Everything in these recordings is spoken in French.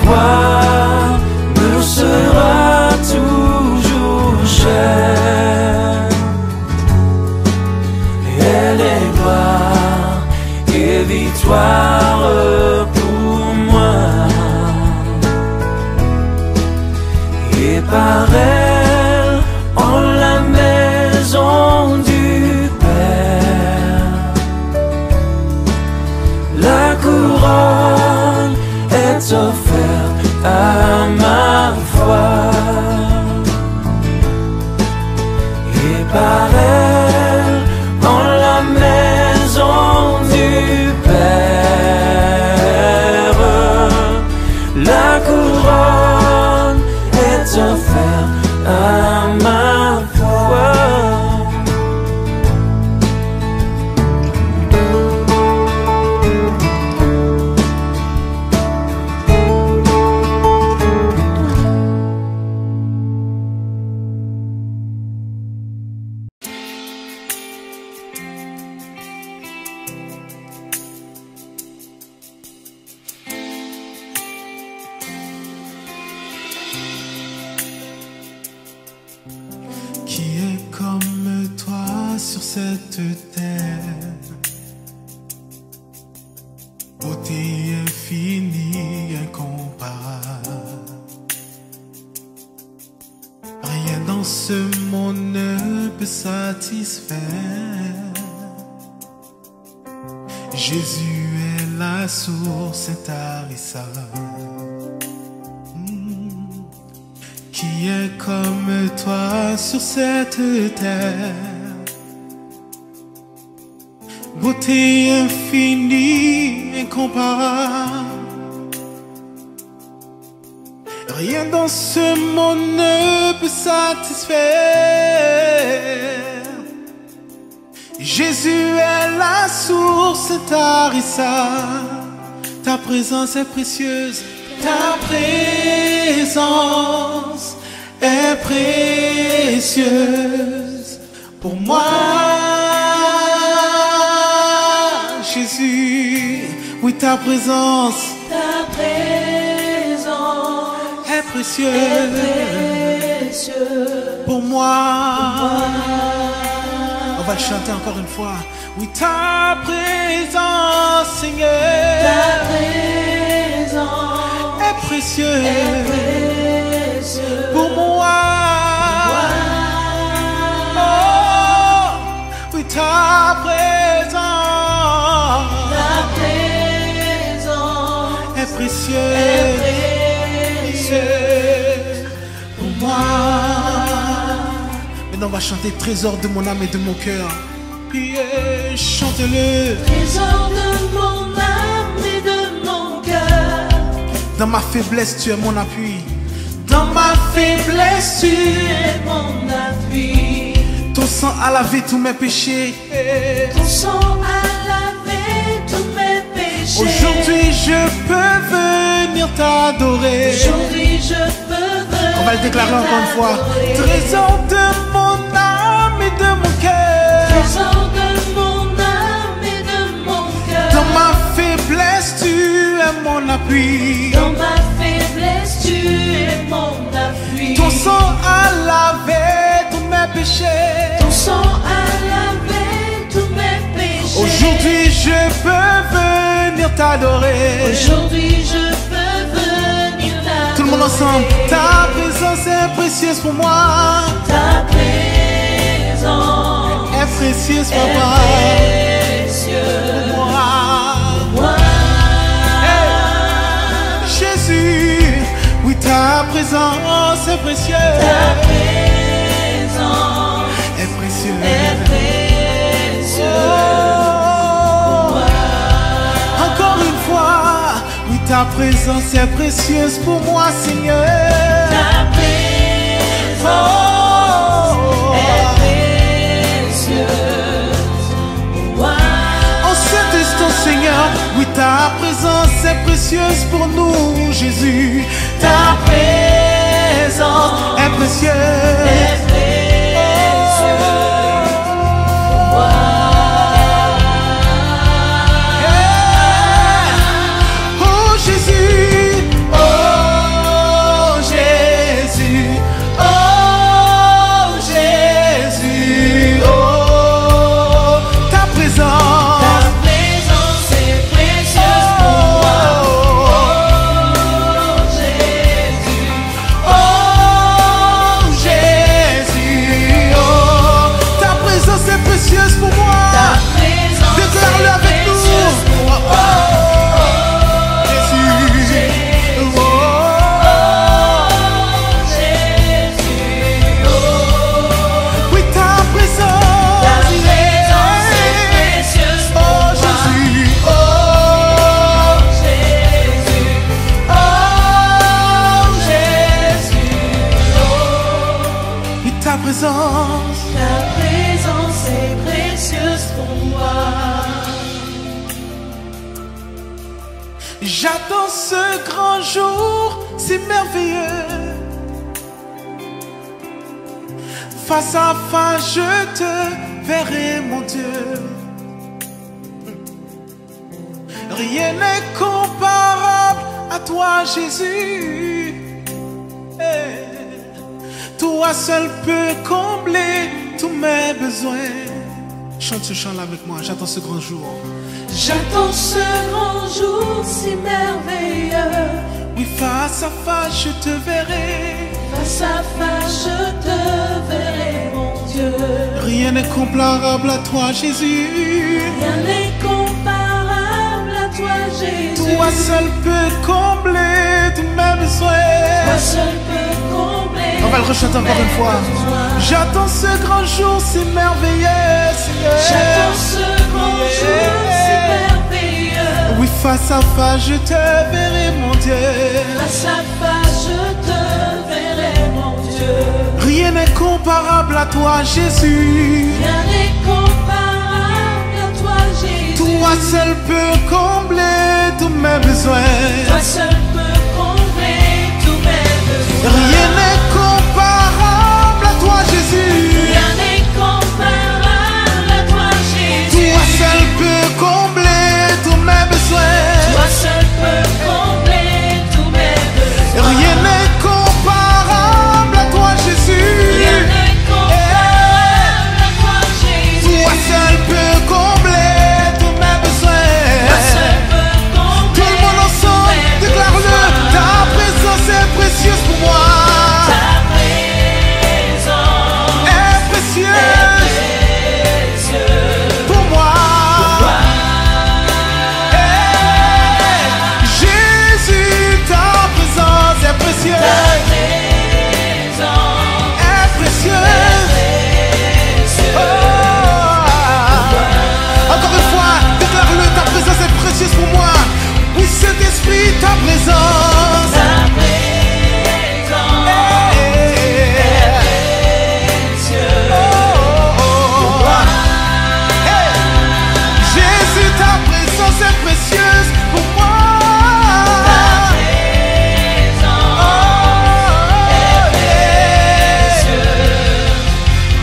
foi me sera toujours chère. Elle est gloire et victoire pour moi. Et par elle, en la maison du Père, la couronne est offerte à ma foi. Et par elle, en la maison du Père, la couronne est offerte à ma foi. Qui est comme toi sur cette terre? Beauté infinie, incomparable. Rien dans ce monde ne peut satisfaire. Jésus est la source intarissable. Qui est comme toi sur cette terre? Beauté infinie, incomparable. Rien dans ce monde ne peut satisfaire. Jésus est la source intarissable. Ta présence est précieuse. Ta présence est précieuse pour moi. Jésus, oui, ta présence est précieuse pour moi. On va le chanter encore une fois. Oui, ta présence, Seigneur, Ta présence est précieuse est précieuse pour moi. Oh, oui, ta présence est précieuse pour moi. Maintenant on va chanter trésor de mon âme et de mon cœur. Puis chante-le. Trésor de mon âme et de mon cœur. Dans ma faiblesse tu es mon appui. Dans ma faiblesse tu es mon appui. Ton sang a lavé tous mes péchés. Ton sang a lavé tous mes péchés. Aujourd'hui je peux venir t'adorer. Aujourd'hui je peux venir. On va le déclarer encore une fois. t'adorer. Trésor de mon âme et de mon cœur. Trésor de mon âme et de mon cœur. Dans ma faiblesse tu es mon appui. Dans ma faiblesse tu es mon appui. Ton sang a lavé tous mes péchés. Ton sang a lavé tous mes péchés. Aujourd'hui je peux venir t'adorer. Aujourd'hui je peux venir t'adorer. Tout le monde ensemble. Ta présence est précieuse pour moi. Ta présence Est précieuse pour moi. précieuse Pour moi. moi. Jésus, oui ta présence est précieuse. Ta présence Est précieuse. est précieuse Oh. moi. Encore une fois, oui ta présence est précieuse pour moi, Seigneur. Ta présence Oh. est précieuse moi. En cet instant, Seigneur, oui ta présence est précieuse pour nous, Jésus. Ta présence est précieuse. Est précieuse moi. Yeah. Oh Jésus, oh J'attends ce grand jour si merveilleux. Face à face, je te verrai, mon Dieu. Rien n'est comparable à toi, Jésus. Toi seul peux combler tous mes besoins. Chante ce chant-là avec moi, j'attends ce grand jour. J'attends ce grand jour si merveilleux. Oui, face à face, je te verrai. Face à face, je te verrai, mon Dieu. Rien n'est comparable à toi, Jésus. Rien n'est comparable à toi, Jésus. Toi seul peux combler tous mes besoins. Toi seul peux combler. On va le rechanter encore une fois. J'attends ce grand jour si merveilleux, Seigneur. J'attends ce grand jour si merveilleux. Oui, face à face, je te verrai, mon Dieu. Face à face, je te verrai, mon Dieu. Rien n'est comparable à toi, Jésus. Rien n'est comparable à toi, Jésus. Toi seul peux combler tous mes besoins. Toi seul peux combler tous mes besoins. Rien n'est comparable à toi, Jésus. Rien n'est comparable à toi, Jésus. Toi seul peux combler tous mes besoins. Toi seul peux combler tous mes besoins. Rien n'est comparable à toi, Jésus. Rien n'est comparable à toi, Jésus. Toi seul peux combler tous mes besoins. Toi seul peux combler. Tout le monde ensemble, déclare-le. Ta présence est précieuse pour moi. Ta présence Est précieuse pour moi. Jésus, ta présence est précieuse. Est précieuse. Oh. Encore une fois, déclare-le, ta présence est précieuse pour moi. Oui, Saint-Esprit, ta présence. Jésus, ta présence est précieuse pour moi.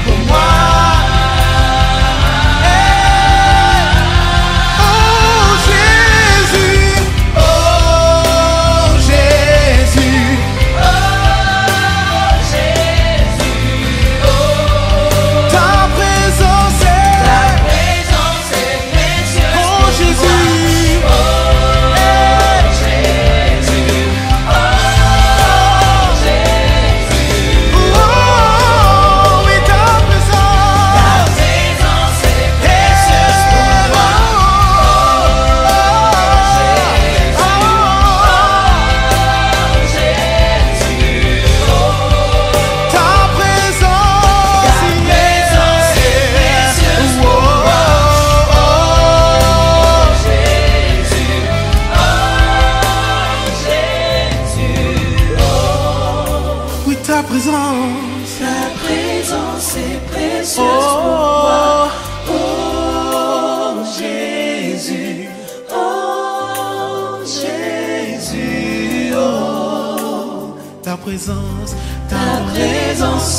Pour moi. Oh Jésus, oh Jésus, ta présence est. Oh Jésus, oh oui, ta présence est précieuse pour moi. Ta présence est précieuse pour moi. Oui, ta présence. Ta présence est précieuse pour moi. Oh, Oh Jésus, oh Jésus, oh. ta présence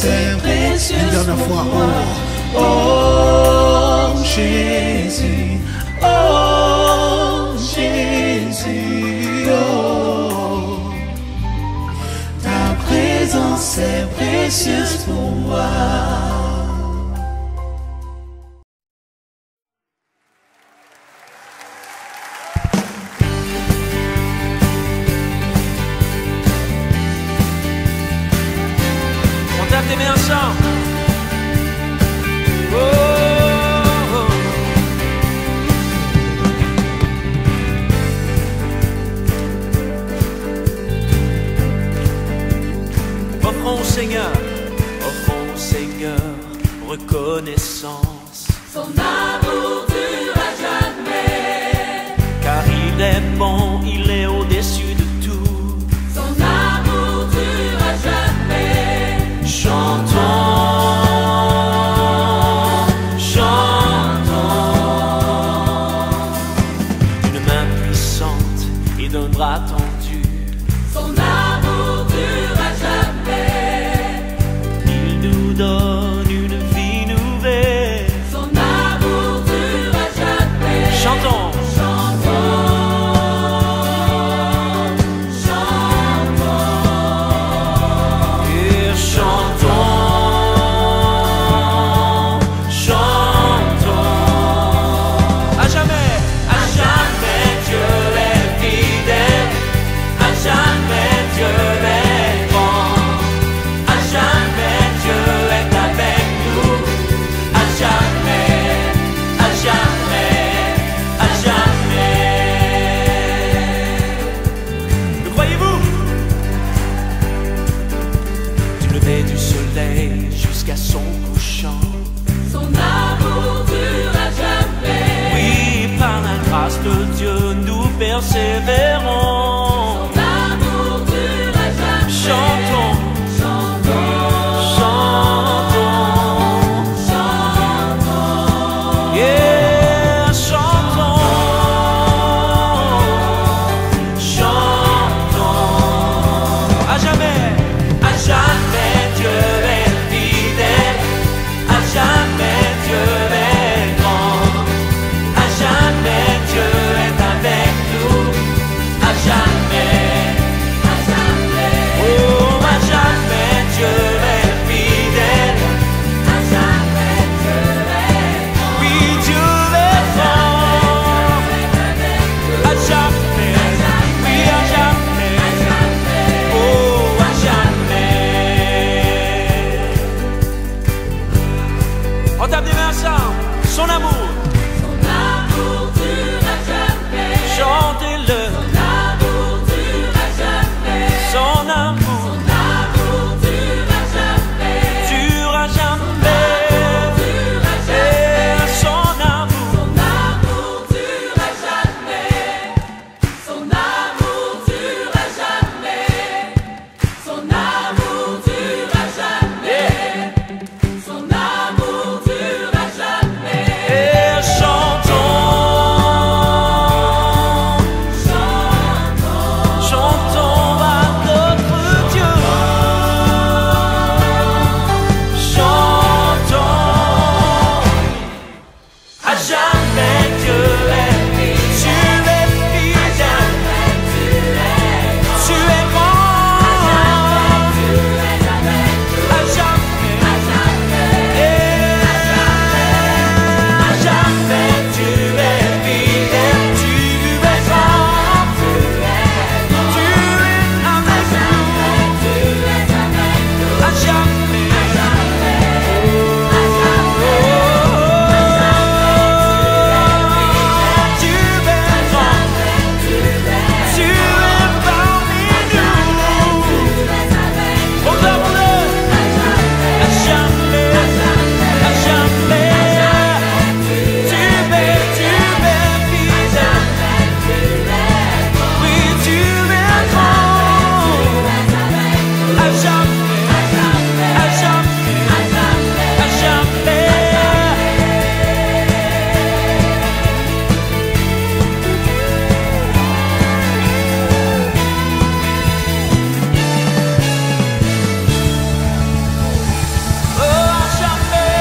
est précieuse Une dernière pour fois. moi. Oh, oh Jésus, oh Jésus, oh. Ta présence est précieuse pour moi. On tape tes mains ensemble. Oh, oh. Offrons au Seigneur, reconnaissance. Son amour dure à jamais. Car il est bon, il est au-dessus de tout. Son amour dure à jamais. Chantons, chantons. D'une main puissante et bras tendus. Son amour dure à jamais. Il nous donne une vie nouvelle. Son amour dure à jamais. Chantons. Du soleil jusqu'à son couchant. Son amour dure à jamais. Oui, par la grâce de Dieu, nous persévérons. Son amour dure à jamais. Chantons, chantons, chantons, chantons. Yeah, chantons, chantons. À jamais, à jamais. Dieu est fidèle, à jamais Dieu est grand, à jamais Dieu est avec nous, à jamais, oh à jamais Dieu est fidèle, à jamais Dieu est grand, oui Dieu est grand, à jamais, oui à jamais, oh à jamais. On tape des mains ensemble. Son amour. Son amour dure à jamais. Chantez-le. Son amour dure à jamais. Son amour. Son amour dure à jamais. Dure à jamais. Dure à jamais. Et son amour. Son amour dure à jamais. Son amour dure à jamais. Son amour dure à jamais. Son amour dure à jamais. Et chantons. Chantons. Chantons à notre Dieu. Chantons. À jamais Dieu est fidèle. Tu es fidèle. Tu es grand. À jamais. À jamais tu es fidèle. Tu es grand. Tu es avec nous. À jamais. Tu es grand. Tu es parmi nous. Regardons-le. À jamais. À jamais. Tu es fidèle. Oui, tu es grand. À jamais. À jamais. À jamais. Oh, à jamais.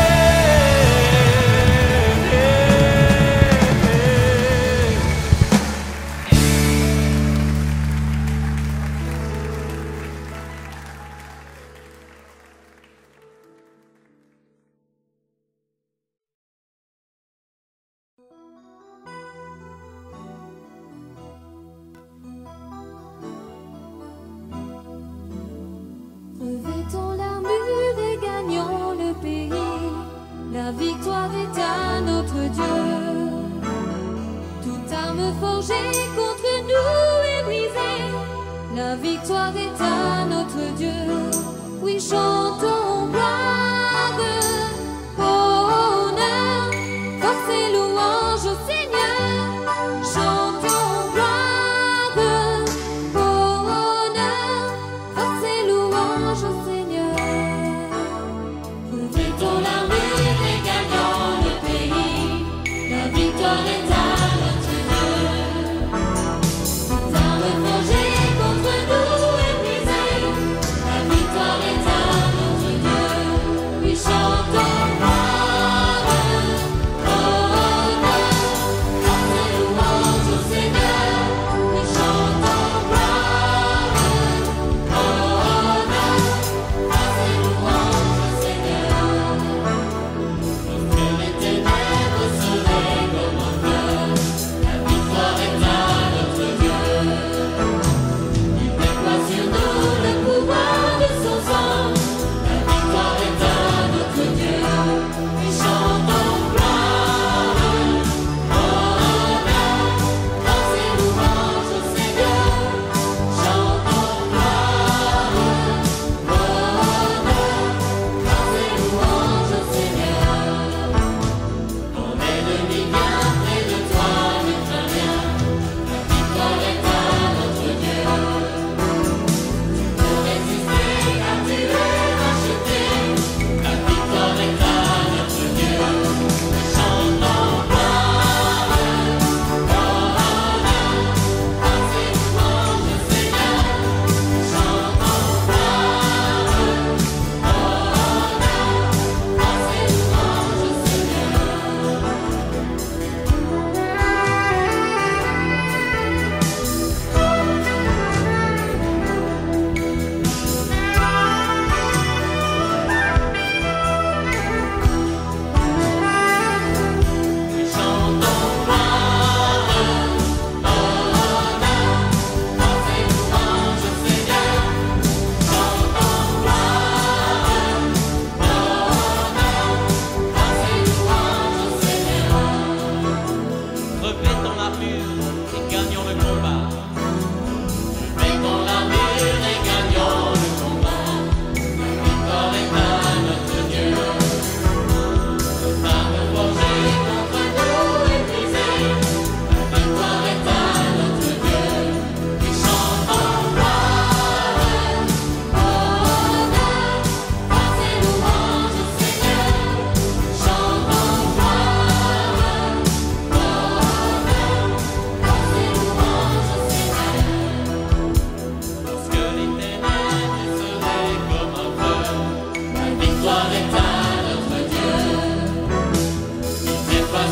Revêtons l'armure et gagnons le pays. La victoire est à notre Dieu. Toute arme forgée contre nous est brisée. La victoire est à notre Dieu. Oui, chantons gloire, honneur, force et louange au Seigneur. Chantons gloire, honneur, force et louange au Seigneur. Revêtons l'armure et gagnons le pays. La victoire est à notre Dieu. Toute arme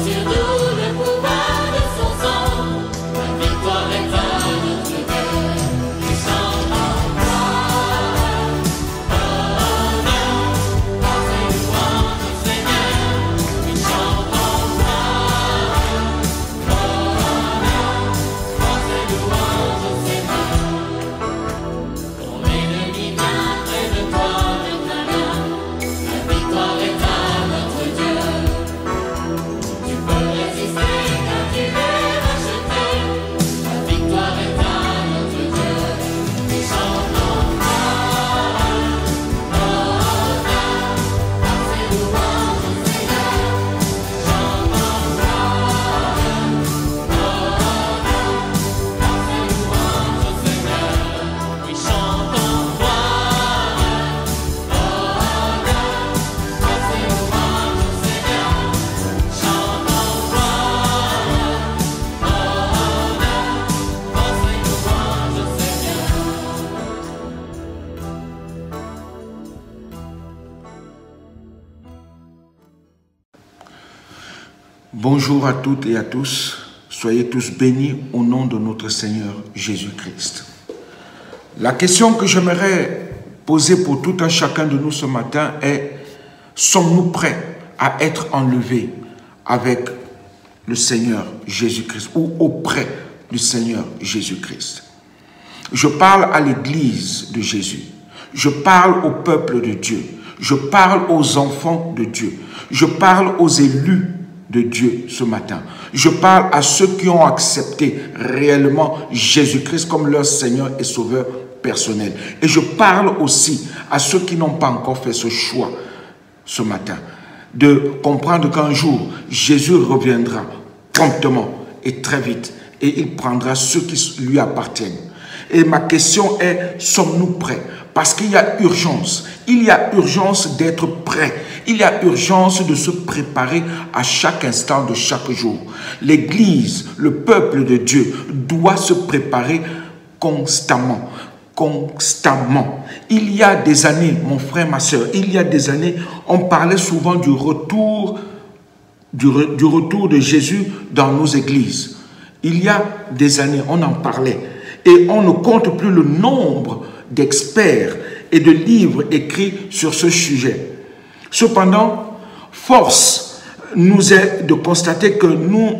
sur nous le pouvoir de son sang. La victoire est à notre Dieu. Nous chantons gloire, honneur, force et louange au Seigneur. Nous chantons gloire, honneur, force et louange au Seigneur. Ton ennemi vient près de toi avec la main. La victoire est à notre Dieu. Tu peux résister car tu es racheté. La victoire est à notre Dieu. Nous chantons gloire, honneur, force et louange au Seigneur. Chantons gloire, honneur, force et louange au Seigneur. Oui, chantons gloire, honneur, force et louange au Seigneur. Chantons gloire, honneur, force et louange au Seigneur. Bonjour à toutes et à tous. Soyez tous bénis au nom de notre Seigneur Jésus-Christ. La question que j'aimerais poser pour tout un chacun de nous ce matin est: sommes-nous prêts à être enlevés avec le Seigneur Jésus-Christ ou auprès du Seigneur Jésus-Christ? Je parle à l'Église de Jésus. Je parle au peuple de Dieu. Je parle aux enfants de Dieu. Je parle aux élus de Dieu ce matin. Je parle à ceux qui ont accepté réellement Jésus-Christ comme leur Seigneur et Sauveur personnel. Et je parle aussi à ceux qui n'ont pas encore fait ce choix ce matin, de comprendre qu'un jour, Jésus reviendra promptement et très vite, et il prendra ceux qui lui appartiennent. Et ma question est: sommes-nous prêts? Parce qu'il y a urgence. Il y a urgence d'être prêt. Il y a urgence de se préparer à chaque instant de chaque jour. L'Église, le peuple de Dieu, doit se préparer constamment. Constamment. Il y a des années, mon frère, ma soeur, il y a des années, on parlait souvent du retour de Jésus dans nos églises. Il y a des années, on en parlait. Et on ne compte plus le nombre d'experts et de livres écrits sur ce sujet. Cependant, force nous est de constater que nous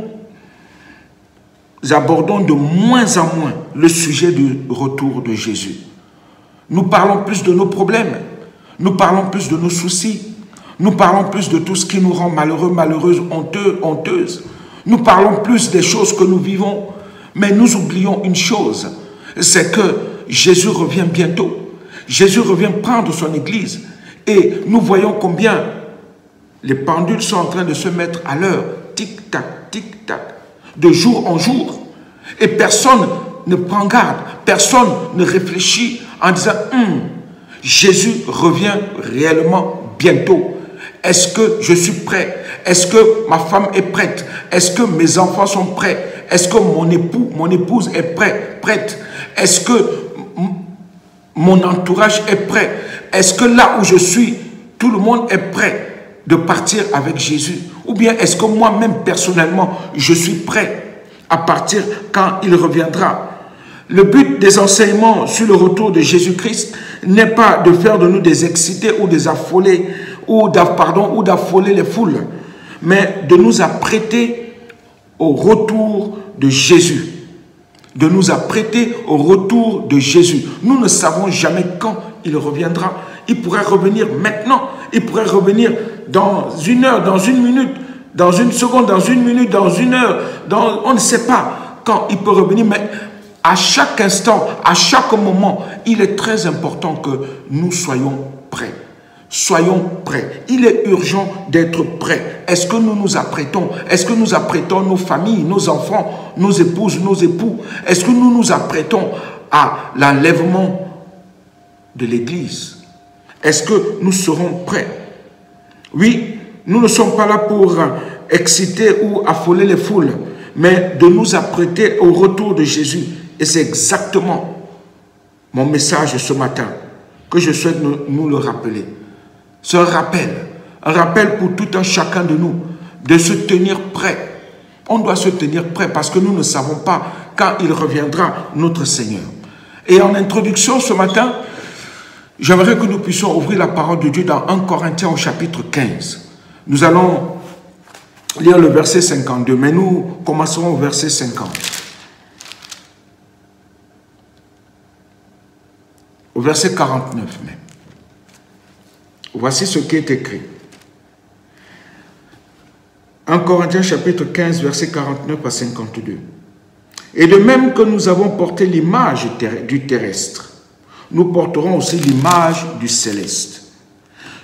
abordons de moins en moins le sujet du retour de Jésus. Nous parlons plus de nos problèmes, nous parlons plus de nos soucis, nous parlons plus de tout ce qui nous rend malheureux, malheureuses, honteux, honteuses. Nous parlons plus des choses que nous vivons, mais nous oublions une chose, c'est que Jésus revient bientôt. Jésus revient prendre son Église. Et nous voyons combien les pendules sont en train de se mettre à l'heure. Tic-tac, tic-tac. De jour en jour. Et personne ne prend garde. Personne ne réfléchit en disant Jésus revient réellement bientôt. Est-ce que je suis prêt? Est-ce que ma femme est prête? Est-ce que mes enfants sont prêts? Est-ce que mon époux, mon épouse est prête? Est-ce que mon entourage est prêt? Est-ce que là où je suis, tout le monde est prêt de partir avec Jésus? Ou bien est-ce que moi-même, personnellement, je suis prêt à partir quand il reviendra? Le but des enseignements sur le retour de Jésus-Christ n'est pas de faire de nous des excités ou des affolés, ou d'affoler les foules, mais de nous apprêter au retour de Jésus. De nous apprêter au retour de Jésus. Nous ne savons jamais quand il reviendra. Il pourrait revenir maintenant. Il pourrait revenir dans une heure, dans une minute, dans une seconde, dans une minute, dans une heure. On ne sait pas quand il peut revenir, mais à chaque instant, à chaque moment, il est très important que nous soyons prêts. Soyons prêts. Il est urgent d'être prêts. Est-ce que nous nous apprêtons? Est-ce que nous apprêtons nos familles, nos enfants, nos épouses, nos époux? Est-ce que nous nous apprêtons à l'enlèvement de l'Église? Est-ce que nous serons prêts? Oui, nous ne sommes pas là pour exciter ou affoler les foules, mais de nous apprêter au retour de Jésus. Et c'est exactement mon message ce matin que je souhaite nous le rappeler. C'est un rappel pour tout un chacun de nous de se tenir prêt. On doit se tenir prêt parce que nous ne savons pas quand il reviendra, notre Seigneur. Et en introduction ce matin, j'aimerais que nous puissions ouvrir la parole de Dieu dans 1 Corinthiens au chapitre 15. Nous allons lire le verset 52, mais nous commencerons au verset 50. Au verset 49 même. Voici ce qui est écrit. 1 Corinthiens chapitre 15, verset 49 à 52. Et de même que nous avons porté l'image du terrestre, nous porterons aussi l'image du céleste.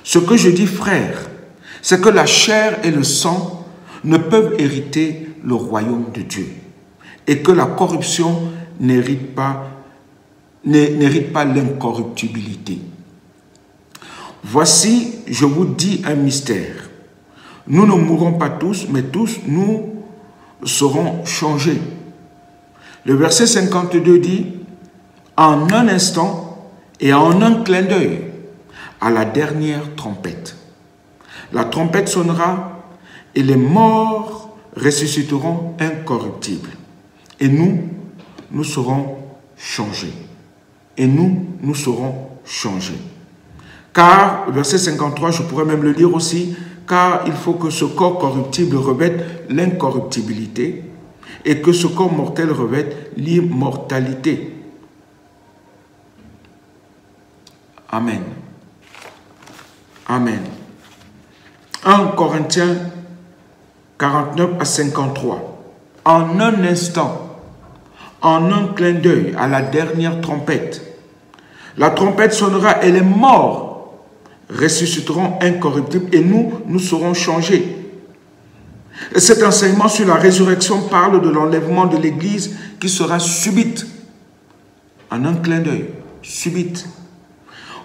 Ce que je dis, frères, c'est que la chair et le sang ne peuvent hériter le royaume de Dieu, et que la corruption n'hérite pas l'incorruptibilité. Voici, je vous dis un mystère. Nous ne mourrons pas tous, mais tous nous serons changés. Le verset 52 dit, en un instant et en un clin d'œil, à la dernière trompette. La trompette sonnera et les morts ressusciteront incorruptibles. Et nous serons changés. Et nous serons changés. Car, verset 53, je pourrais même le lire aussi, car il faut que ce corps corruptible revête l'incorruptibilité et que ce corps mortel revête l'immortalité. Amen. Amen. 1 Corinthiens 49 à 53. En un instant, en un clin d'œil, à la dernière trompette, la trompette sonnera et les morts ressusciteront incorruptibles et nous serons changés. Et cet enseignement sur la résurrection parle de l'enlèvement de l'Église qui sera subite, en un clin d'œil, subite.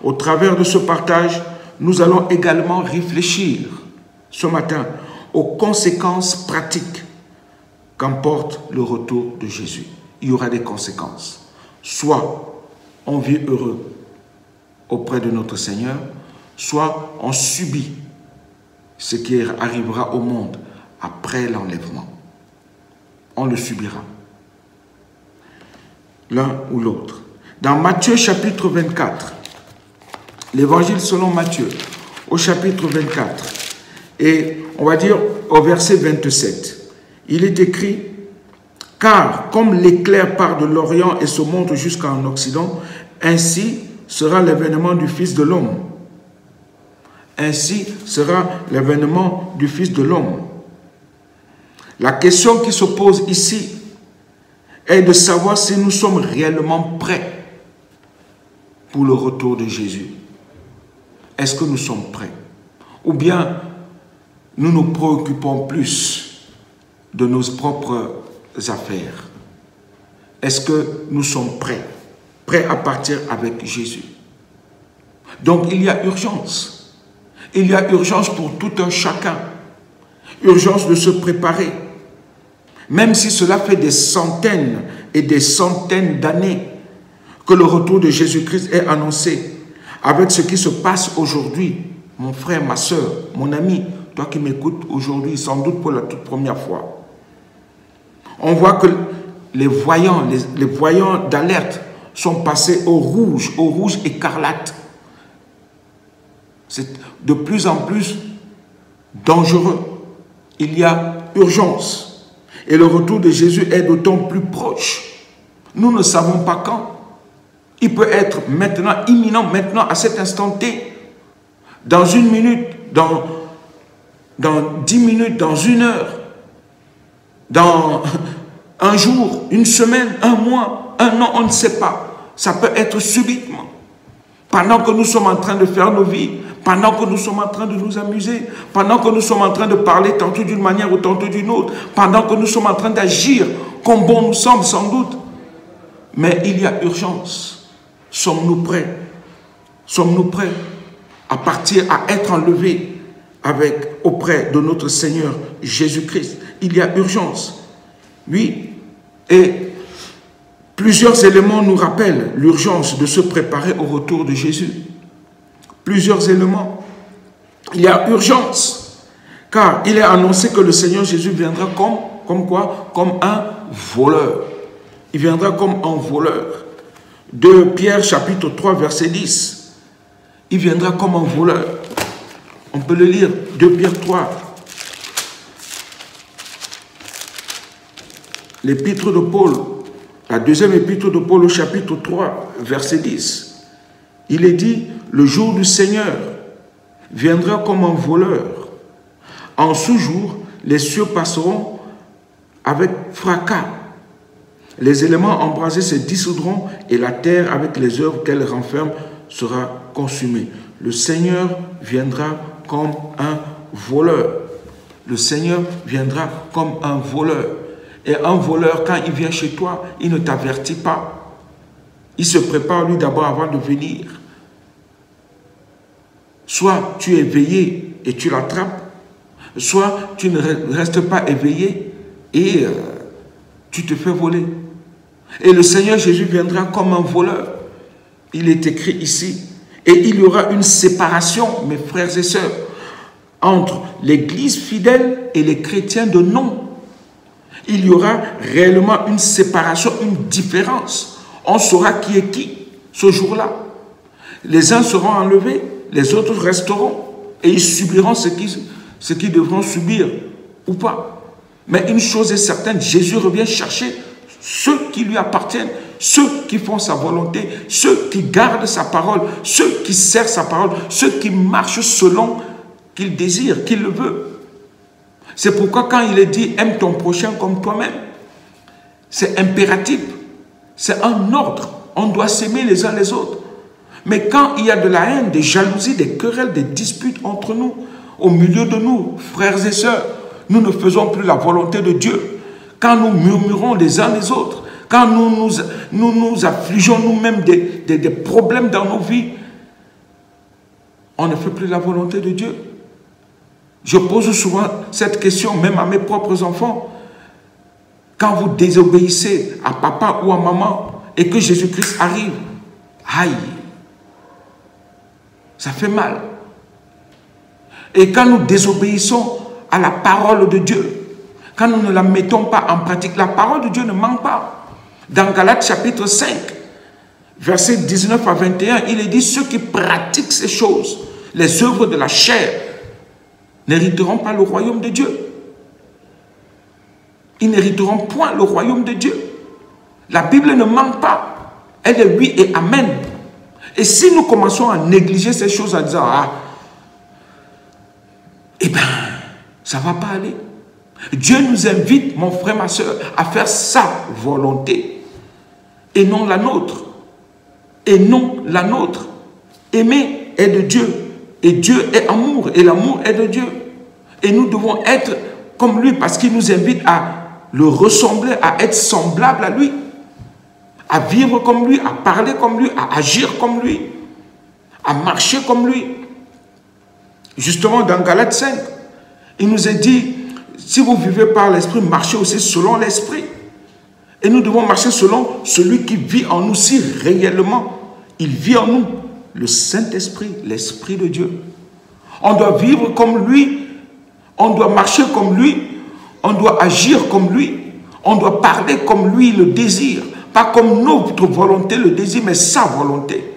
Au travers de ce partage, nous allons également réfléchir ce matin aux conséquences pratiques qu'emporte le retour de Jésus. Il y aura des conséquences. Soit on vit heureux auprès de notre Seigneur, soit on subit ce qui arrivera au monde après l'enlèvement. On le subira. L'un ou l'autre. Dans Matthieu chapitre 24, l'évangile selon Matthieu, au chapitre 24, et on va dire au verset 27, il est écrit, car comme l'éclair part de l'Orient et se monte jusqu'en Occident, ainsi sera l'avènement du Fils de l'homme. Ainsi sera l'avènement du Fils de l'homme. La question qui se pose ici est de savoir si nous sommes réellement prêts pour le retour de Jésus. Est-ce que nous sommes prêts? Ou bien nous nous préoccupons plus de nos propres affaires? Est-ce que nous sommes prêts? Prêts à partir avec Jésus? Donc il y a urgence. Il y a urgence pour tout un chacun. Urgence de se préparer. Même si cela fait des centaines et des centaines d'années que le retour de Jésus-Christ est annoncé, avec ce qui se passe aujourd'hui, mon frère, ma soeur, mon ami, toi qui m'écoutes aujourd'hui, sans doute pour la toute première fois, on voit que les voyants d'alerte sont passés au rouge écarlate. C'est de plus en plus dangereux. Il y a urgence. Et le retour de Jésus est d'autant plus proche. Nous ne savons pas quand. Il peut être maintenant, imminent, maintenant, à cet instant T. Dans une minute, dans 10 minutes, dans une heure, dans un jour, une semaine, un mois, un an, on ne sait pas. Ça peut être subitement. Pendant que nous sommes en train de faire nos vies, pendant que nous sommes en train de nous amuser, pendant que nous sommes en train de parler tantôt d'une manière ou tantôt d'une autre, pendant que nous sommes en train d'agir comme bon nous semble sans doute. Mais il y a urgence. Sommes-nous prêts? Sommes-nous prêts à partir, à être enlevés auprès de notre Seigneur Jésus-Christ? Il y a urgence. Oui. Et plusieurs éléments nous rappellent l'urgence de se préparer au retour de Jésus. Plusieurs éléments. Il y a urgence, Car il est annoncé que le Seigneur Jésus viendra comme quoi? Comme un voleur. Il viendra comme un voleur. 2 Pierre chapitre 3 verset 10. Il viendra comme un voleur. On peut le lire. 2 Pierre 3. L'épître de Paul. La deuxième épître de Paul au chapitre 3 verset 10. Il est dit, le jour du Seigneur viendra comme un voleur. En ce jour, les cieux passeront avec fracas. Les éléments embrasés se dissoudront et la terre, avec les œuvres qu'elle renferme, sera consumée. Le Seigneur viendra comme un voleur. Le Seigneur viendra comme un voleur. Et un voleur, quand il vient chez toi, il ne t'avertit pas. Il se prépare lui d'abord avant de venir. Soit tu es éveillé et tu l'attrapes, soit tu ne restes pas éveillé et tu te fais voler. Et le Seigneur Jésus viendra comme un voleur. Il est écrit ici. Et il y aura une séparation, mes frères et sœurs, entre l'Église fidèle et les chrétiens de nom. Il y aura réellement une séparation, une différence. On saura qui est qui ce jour-là. Les uns seront enlevés, les autres resteront et ils subiront ce qu'ils devront subir ou pas. Mais une chose est certaine, Jésus revient chercher ceux qui lui appartiennent, ceux qui font sa volonté, ceux qui gardent sa parole, ceux qui servent sa parole, ceux qui marchent selon qu'il désire, qu'il le veut. C'est pourquoi quand il est dit « aime ton prochain comme toi-même », c'est impératif, c'est un ordre. On doit s'aimer les uns les autres. Mais quand il y a de la haine, des jalousies, des querelles, des disputes entre nous, au milieu de nous, frères et sœurs, nous ne faisons plus la volonté de Dieu. Quand nous murmurons les uns les autres, quand nous affligeons nous-mêmes des problèmes dans nos vies, on ne fait plus la volonté de Dieu. Je pose souvent cette question même à mes propres enfants. Quand vous désobéissez à papa ou à maman et que Jésus-Christ arrive, aïe, ça fait mal. Et quand nous désobéissons à la parole de Dieu, quand nous ne la mettons pas en pratique, la parole de Dieu ne manque pas. Dans Galates chapitre 5, versets 19 à 21, il est dit, ceux qui pratiquent ces choses, les œuvres de la chair, n'hériteront pas le royaume de Dieu. Ils n'hériteront point le royaume de Dieu. La Bible ne manque pas. Elle est oui et amen. Et si nous commençons à négliger ces choses en disant, ah, eh bien, ça ne va pas aller. Dieu nous invite, mon frère, ma soeur, à faire sa volonté et non la nôtre. Et non la nôtre. Aimer est de Dieu. Et Dieu est amour. Et l'amour est de Dieu. Et nous devons être comme lui parce qu'il nous invite à le ressembler, à être semblable à lui. À vivre comme lui, à parler comme lui, à agir comme lui. À marcher comme lui. Justement, dans Galates 5, il nous est dit, si vous vivez par l'esprit, marchez aussi selon l'esprit. Et nous devons marcher selon celui qui vit en nous, si réellement il vit en nous, le Saint-Esprit, l'Esprit de Dieu. On doit vivre comme lui, on doit marcher comme lui, on doit agir comme lui, on doit parler comme lui le désire, pas comme notre volonté le désire, mais sa volonté.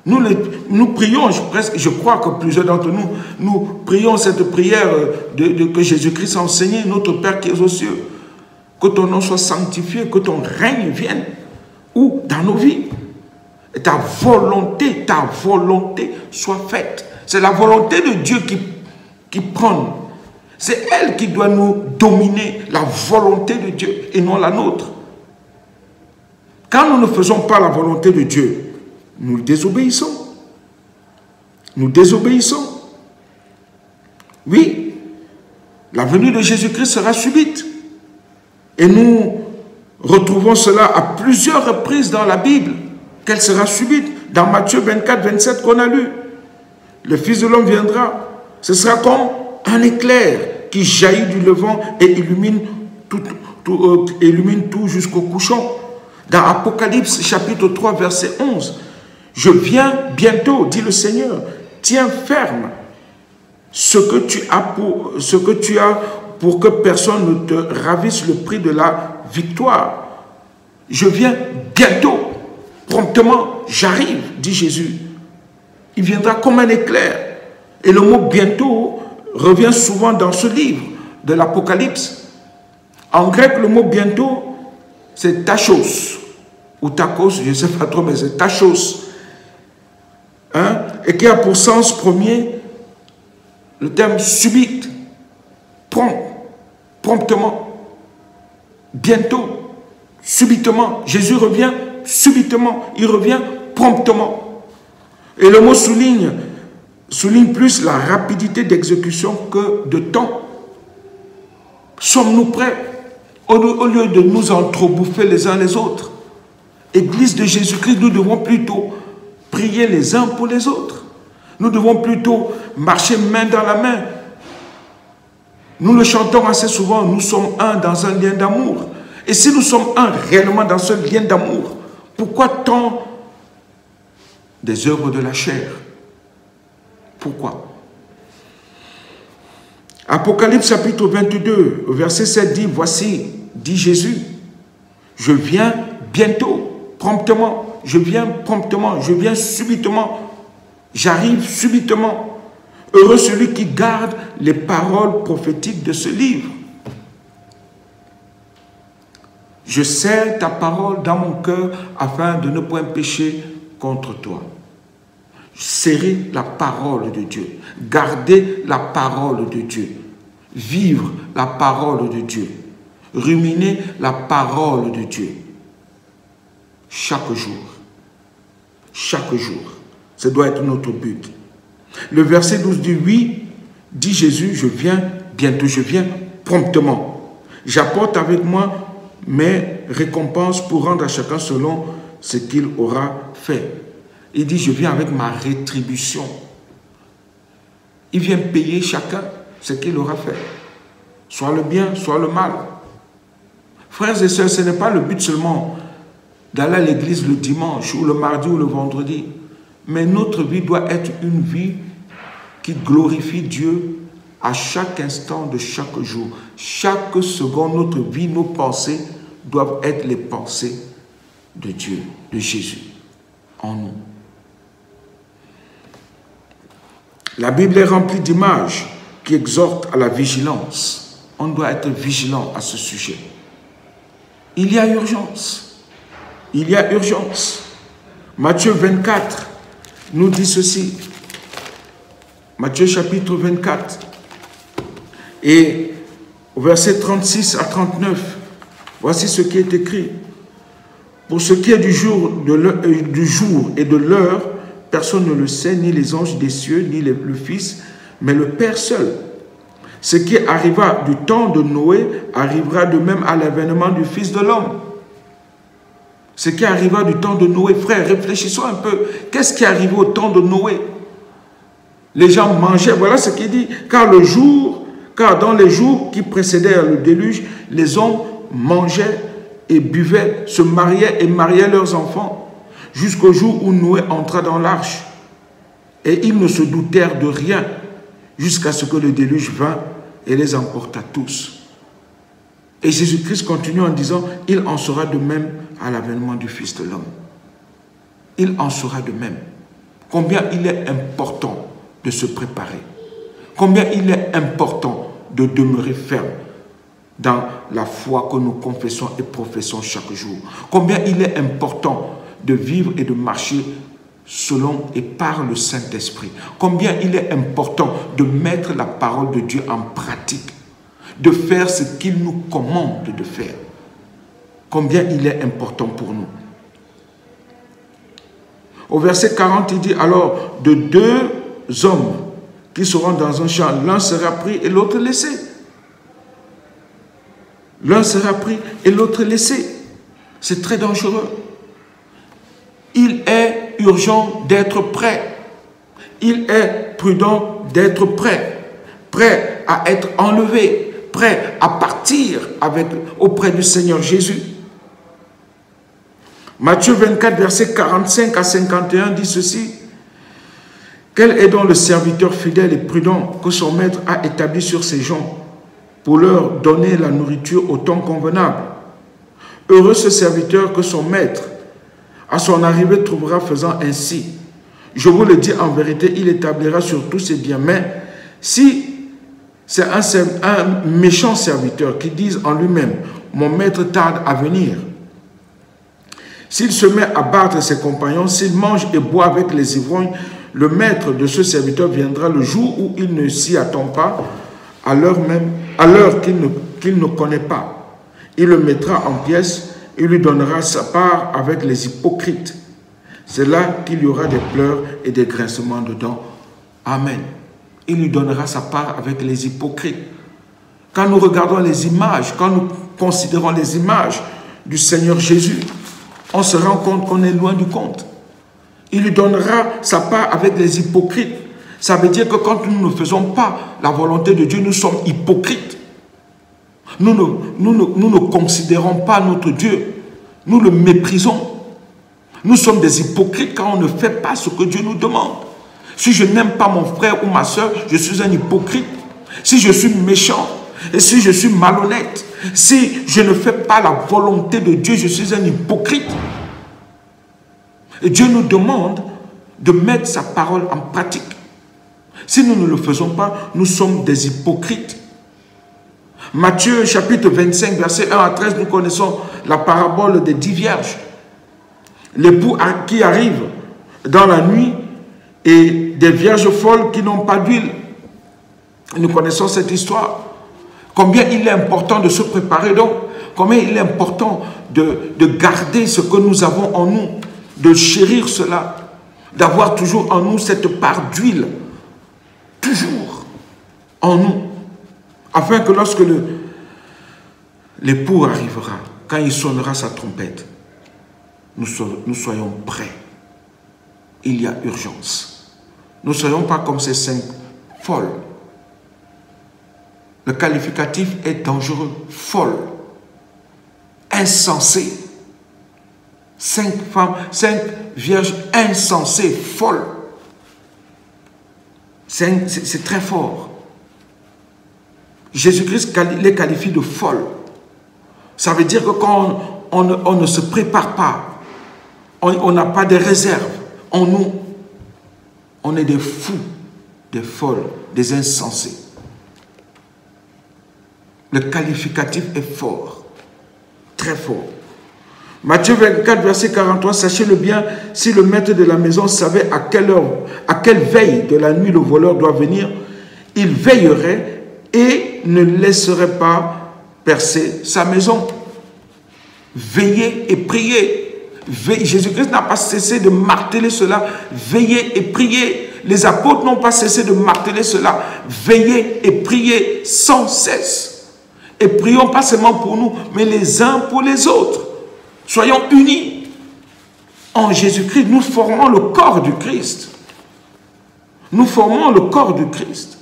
Nous prions, je crois que plusieurs d'entre nous, nous prions cette prière que Jésus-Christ a enseignée, notre Père qui es aux cieux. Que ton nom soit sanctifié, que ton règne vienne. Où? Dans nos vies. Et ta volonté soit faite. C'est la volonté de Dieu qui prône. C'est elle qui doit nous dominer, la volonté de Dieu et non la nôtre. Quand nous ne faisons pas la volonté de Dieu, nous désobéissons. Nous désobéissons. Oui, la venue de Jésus-Christ sera subite. Et nous retrouvons cela à plusieurs reprises dans la Bible, qu'elle sera subite. Dans Matthieu 24, 27 qu'on a lu. Le Fils de l'homme viendra. Ce sera comme un éclair qui jaillit du levant et illumine tout jusqu'au couchant. Dans Apocalypse chapitre 3, verset 11. Je viens bientôt, dit le Seigneur. Tiens ferme ce que tu as pour que personne ne te ravisse le prix de la victoire. Je viens bientôt, promptement, j'arrive, dit Jésus. Il viendra comme un éclair. Et le mot bientôt revient souvent dans ce livre de l'Apocalypse. En grec, le mot bientôt, c'est tachos, ou tachos, je ne sais pas trop, mais c'est tachos. Hein? Et qui a pour sens premier le terme subite, prompt, promptement, bientôt, subitement. Jésus revient subitement, il revient promptement. Et le mot souligne plus la rapidité d'exécution que de temps. Sommes-nous prêts au lieu de nous entrebouffer les uns les autres? Église de Jésus-Christ, nous devons plutôt prier les uns pour les autres. Nous devons plutôt marcher main dans la main. Nous le chantons assez souvent, nous sommes un dans un lien d'amour. Et si nous sommes un réellement dans ce lien d'amour, pourquoi tant des œuvres de la chair? Pourquoi? Apocalypse chapitre 22, verset 7 dit, voici, dit Jésus, je viens bientôt, promptement, je viens promptement, je viens subitement, j'arrive subitement. Heureux celui qui garde les paroles prophétiques de ce livre. Je serre ta parole dans mon cœur afin de ne point pécher contre toi. Serrer la parole de Dieu, garder la parole de Dieu, vivre la parole de Dieu, ruminer la parole de Dieu. Chaque jour, ça doit être notre but. Le verset 12 dit, oui, dit Jésus, je viens bientôt, je viens promptement. J'apporte avec moi mes récompenses pour rendre à chacun selon ce qu'il aura fait. Il dit, je viens avec ma rétribution. Il vient payer chacun ce qu'il aura fait. Soit le bien, soit le mal. Frères et sœurs, ce n'est pas le but seulement d'aller à l'église le dimanche ou le mardi ou le vendredi. Mais notre vie doit être une vie qui glorifie Dieu à chaque instant de chaque jour. Chaque seconde, notre vie, nos pensées doivent être les pensées de Dieu, de Jésus, en nous. La Bible est remplie d'images qui exhortent à la vigilance. On doit être vigilant à ce sujet. Il y a urgence. Il y a urgence. Matthieu 24 nous dit ceci. Matthieu chapitre 24. Et au verset 36 à 39, voici ce qui est écrit. Pour ce qui est du jour et de l'heure, personne ne le sait, ni les anges des cieux, ni le Fils, mais le Père seul. Ce qui arriva du temps de Noé arrivera de même à l'avènement du Fils de l'homme. Ce qui arriva du temps de Noé, frère, réfléchissons un peu. Qu'est-ce qui arrivait au temps de Noé? Les gens mangeaient, voilà ce qu'il dit. Car dans les jours qui précédèrent le déluge, les hommes mangeaient et buvaient, se mariaient et mariaient leurs enfants, jusqu'au jour où Noé entra dans l'arche. Et ils ne se doutèrent de rien, jusqu'à ce que le déluge vint et les emporta tous. Et Jésus-Christ continue en disant, il en sera de même à l'avènement du Fils de l'homme. Il en sera de même. Combien il est important de se préparer. Combien il est important de demeurer ferme dans la foi que nous confessons et professons chaque jour. Combien il est important de vivre et de marcher selon et par le Saint-Esprit. Combien il est important de mettre la parole de Dieu en pratique, de faire ce qu'il nous commande de faire. Combien il est important pour nous. Au verset 40, il dit, alors, de deux hommes qui seront dans un champ, l'un sera pris et l'autre laissé. L'un sera pris et l'autre laissé. C'est très dangereux. Il est urgent d'être prêt. Il est prudent d'être prêt. Prêt à être enlevé. Prêt à partir auprès du Seigneur Jésus. Matthieu 24, versets 45 à 51 dit ceci. Quel est donc le serviteur fidèle et prudent que son maître a établi sur ses gens pour leur donner la nourriture au temps convenable? Heureux ce serviteur que son maître, à son arrivée, trouvera faisant ainsi. Je vous le dis en vérité, il établira sur tous ses biens. Mais si c'est un méchant serviteur qui dise en lui-même, mon maître tarde à venir, s'il se met à battre ses compagnons, s'il mange et boit avec les ivrognes, le maître de ce serviteur viendra le jour où il ne s'y attend pas, à l'heure qu'il ne connaît pas. Il le mettra en pièces et lui donnera sa part avec les hypocrites. C'est là qu'il y aura des pleurs et des grincements de dents. Amen. Il lui donnera sa part avec les hypocrites. Quand nous regardons les images, quand nous considérons les images du Seigneur Jésus, on se rend compte qu'on est loin du compte. Il lui donnera sa part avec les hypocrites. Ça veut dire que quand nous ne faisons pas la volonté de Dieu, nous sommes hypocrites. Nous ne considérons pas notre Dieu. Nous le méprisons. Nous sommes des hypocrites quand on ne fait pas ce que Dieu nous demande. Si je n'aime pas mon frère ou ma soeur, je suis un hypocrite. Si je suis méchant et si je suis malhonnête, si je ne fais pas la volonté de Dieu, je suis un hypocrite. Et Dieu nous demande de mettre sa parole en pratique. Si nous ne le faisons pas, nous sommes des hypocrites. Matthieu chapitre 25, verset 1 à 13, nous connaissons la parabole des 10 vierges. L'époux qui arrive dans la nuit et des vierges folles qui n'ont pas d'huile. Nous connaissons cette histoire. Combien il est important de se préparer donc, combien il est important de garder ce que nous avons en nous, de chérir cela, d'avoir toujours en nous cette part d'huile, toujours en nous, afin que lorsque l'époux arrivera, quand il sonnera sa trompette, nous soyons prêts. Il y a urgence. Nous ne soyons pas comme ces 5 folles. Le qualificatif est dangereux, folle, insensé. 5 femmes, 5 vierges insensées, folles. C'est très fort. Jésus-Christ les qualifie de folles. Ça veut dire que quand on ne se prépare pas, on n'a pas de réserve en nous, on est des fous, des folles, des insensés. Le qualificatif est fort, très fort. Matthieu 24, verset 43, sachez-le bien, si le maître de la maison savait à quelle heure, à quelle veille de la nuit le voleur doit venir, il veillerait et ne laisserait pas percer sa maison. Veillez et priez. Jésus-Christ n'a pas cessé de marteler cela. Veillez et priez. Les apôtres n'ont pas cessé de marteler cela. Veillez et priez sans cesse. Et prions pas seulement pour nous, mais les uns pour les autres. Soyons unis en Jésus-Christ. Nous formons le corps du Christ. Nous formons le corps du Christ.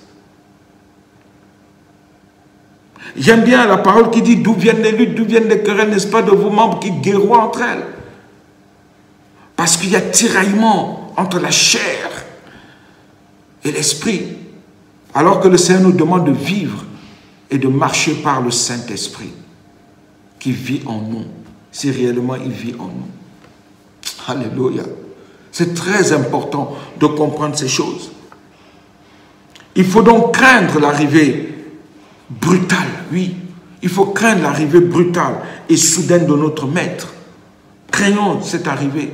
J'aime bien la parole qui dit d'où viennent les luttes, d'où viennent les querelles, n'est-ce pas, de vos membres qui guerroient entre elles. Parce qu'il y a tiraillement entre la chair et l'esprit. Alors que le Seigneur nous demande de vivre et de marcher par le Saint-Esprit qui vit en nous. Si réellement il vit en nous. Alléluia. C'est très important de comprendre ces choses. Il faut donc craindre l'arrivée brutale, oui. Il faut craindre l'arrivée brutale et soudaine de notre Maître. Craignons cette arrivée.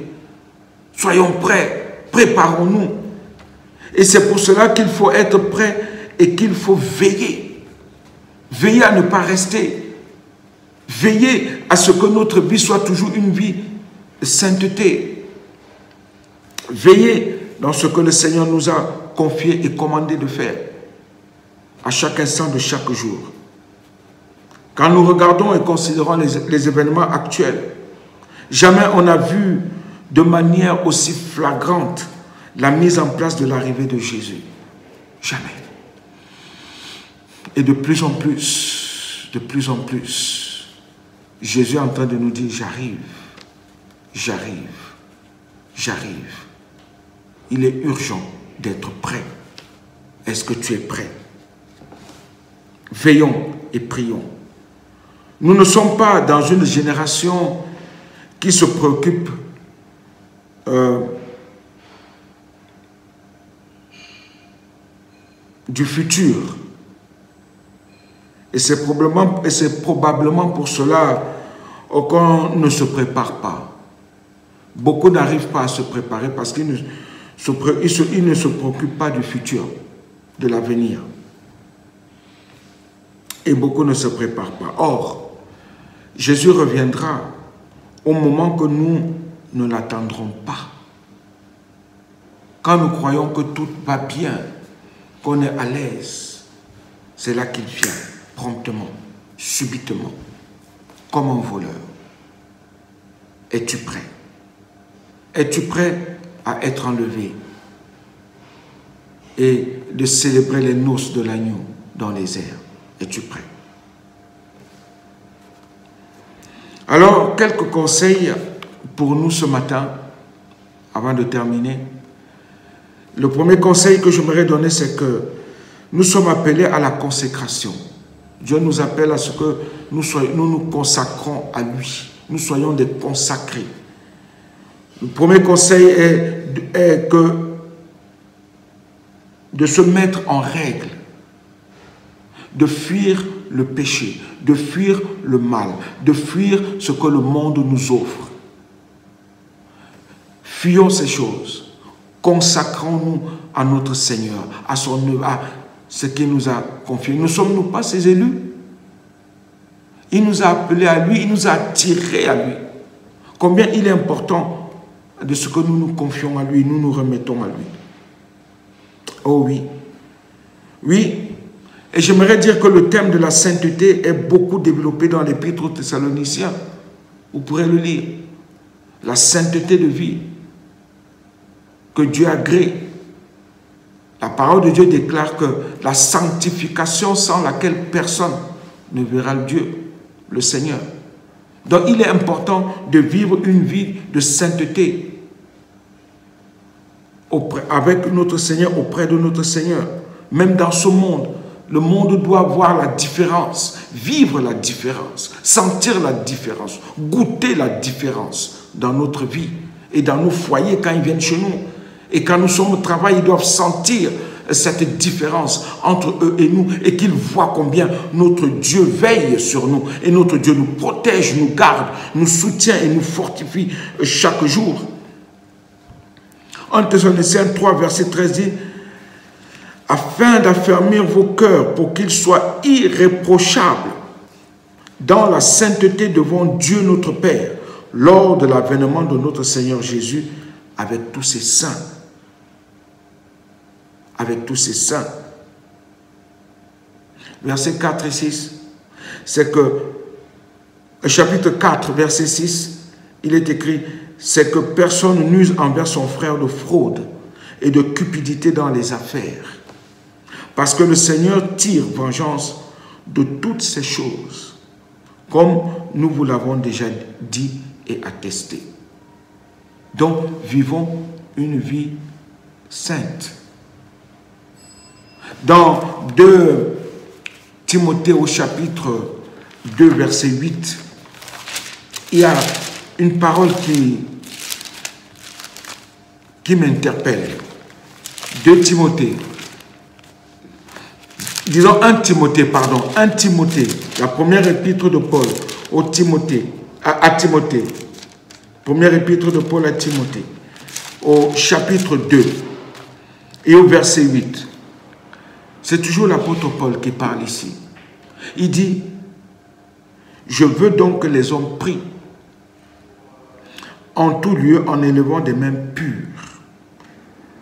Soyons prêts, préparons-nous. Et c'est pour cela qu'il faut être prêt et qu'il faut veiller. Veiller à ne pas rester. Veiller à ce que notre vie soit toujours une vie de sainteté. Veiller dans ce que le Seigneur nous a confié et commandé de faire à chaque instant de chaque jour. Quand nous regardons et considérons les événements actuels, jamais on n'a vu de manière aussi flagrante la mise en place de l'arrivée de Jésus. Jamais. Et de plus en plus, Jésus est en train de nous dire, j'arrive, j'arrive, j'arrive. Il est urgent d'être prêt. Est-ce que tu es prêt? Veillons et prions. Nous ne sommes pas dans une génération qui se préoccupe du futur. Et c'est probablement pour cela qu'on ne se prépare pas. Beaucoup n'arrivent pas à se préparer parce qu'ils ne se préoccupent pas du futur, de l'avenir. Et beaucoup ne se préparent pas. Or, Jésus reviendra au moment que nous ne l'attendrons pas. Quand nous croyons que tout va bien, qu'on est à l'aise, c'est là qu'il vient, promptement, subitement, comme un voleur. Es-tu prêt? Es-tu prêt à être enlevé et de célébrer les noces de l'agneau dans les airs? Es-tu prêt? Alors, quelques conseils pour nous ce matin, avant de terminer. Le premier conseil que j'aimerais donner, c'est que nous sommes appelés à la consécration. Dieu nous appelle à ce que nous nous consacrons à lui. Nous soyons des consacrés. Le premier conseil est de se mettre en règle, de fuir le péché, de fuir le mal, de fuir ce que le monde nous offre. Fuyons ces choses. Consacrons-nous à notre Seigneur, à son œuvre, à ce qu'il nous a confié. Ne sommes-nous pas ses élus? Il nous a appelés à lui, il nous a attirés à lui. Combien il est important de ce que nous nous confions à lui, nous nous remettons à lui. Oh oui. Oui. Et j'aimerais dire que le thème de la sainteté est beaucoup développé dans l'Épître aux Thessaloniciens. Vous pourrez le lire. La sainteté de vie que Dieu agrée. La parole de Dieu déclare que la sanctification sans laquelle personne ne verra Dieu, le Seigneur. Donc il est important de vivre une vie de sainteté avec notre Seigneur, auprès de notre Seigneur. Même dans ce monde, le monde doit voir la différence, vivre la différence, sentir la différence, goûter la différence dans notre vie et dans nos foyers quand ils viennent chez nous. Et quand nous sommes au travail, ils doivent sentir cette différence entre eux et nous et qu'ils voient combien notre Dieu veille sur nous et notre Dieu nous protège, nous garde, nous soutient et nous fortifie chaque jour. 1 Thessaloniciens 3, verset 13 dit « Afin d'affermir vos cœurs pour qu'ils soient irréprochables dans la sainteté devant Dieu notre Père lors de l'avènement de notre Seigneur Jésus avec tous ses saints. » Avec tous ses saints. Versets 4 et 6, c'est que, chapitre 4, verset 6, il est écrit, c'est que personne n'use envers son frère de fraude et de cupidité dans les affaires. Parce que le Seigneur tire vengeance de toutes ces choses, comme nous vous l'avons déjà dit et attesté. Donc, vivons une vie sainte. Dans 2 Timothée au chapitre 2, verset 8, il y a une parole qui m'interpelle. 2 Timothée. Disons 1 Timothée, pardon. 1 Timothée, la première épître de Paul au Timothée, à Timothée. Première épître de Paul à Timothée, au chapitre 2 et au verset 8. C'est toujours l'apôtre Paul qui parle ici. Il dit, je veux donc que les hommes prient en tout lieu en élevant des mains pures,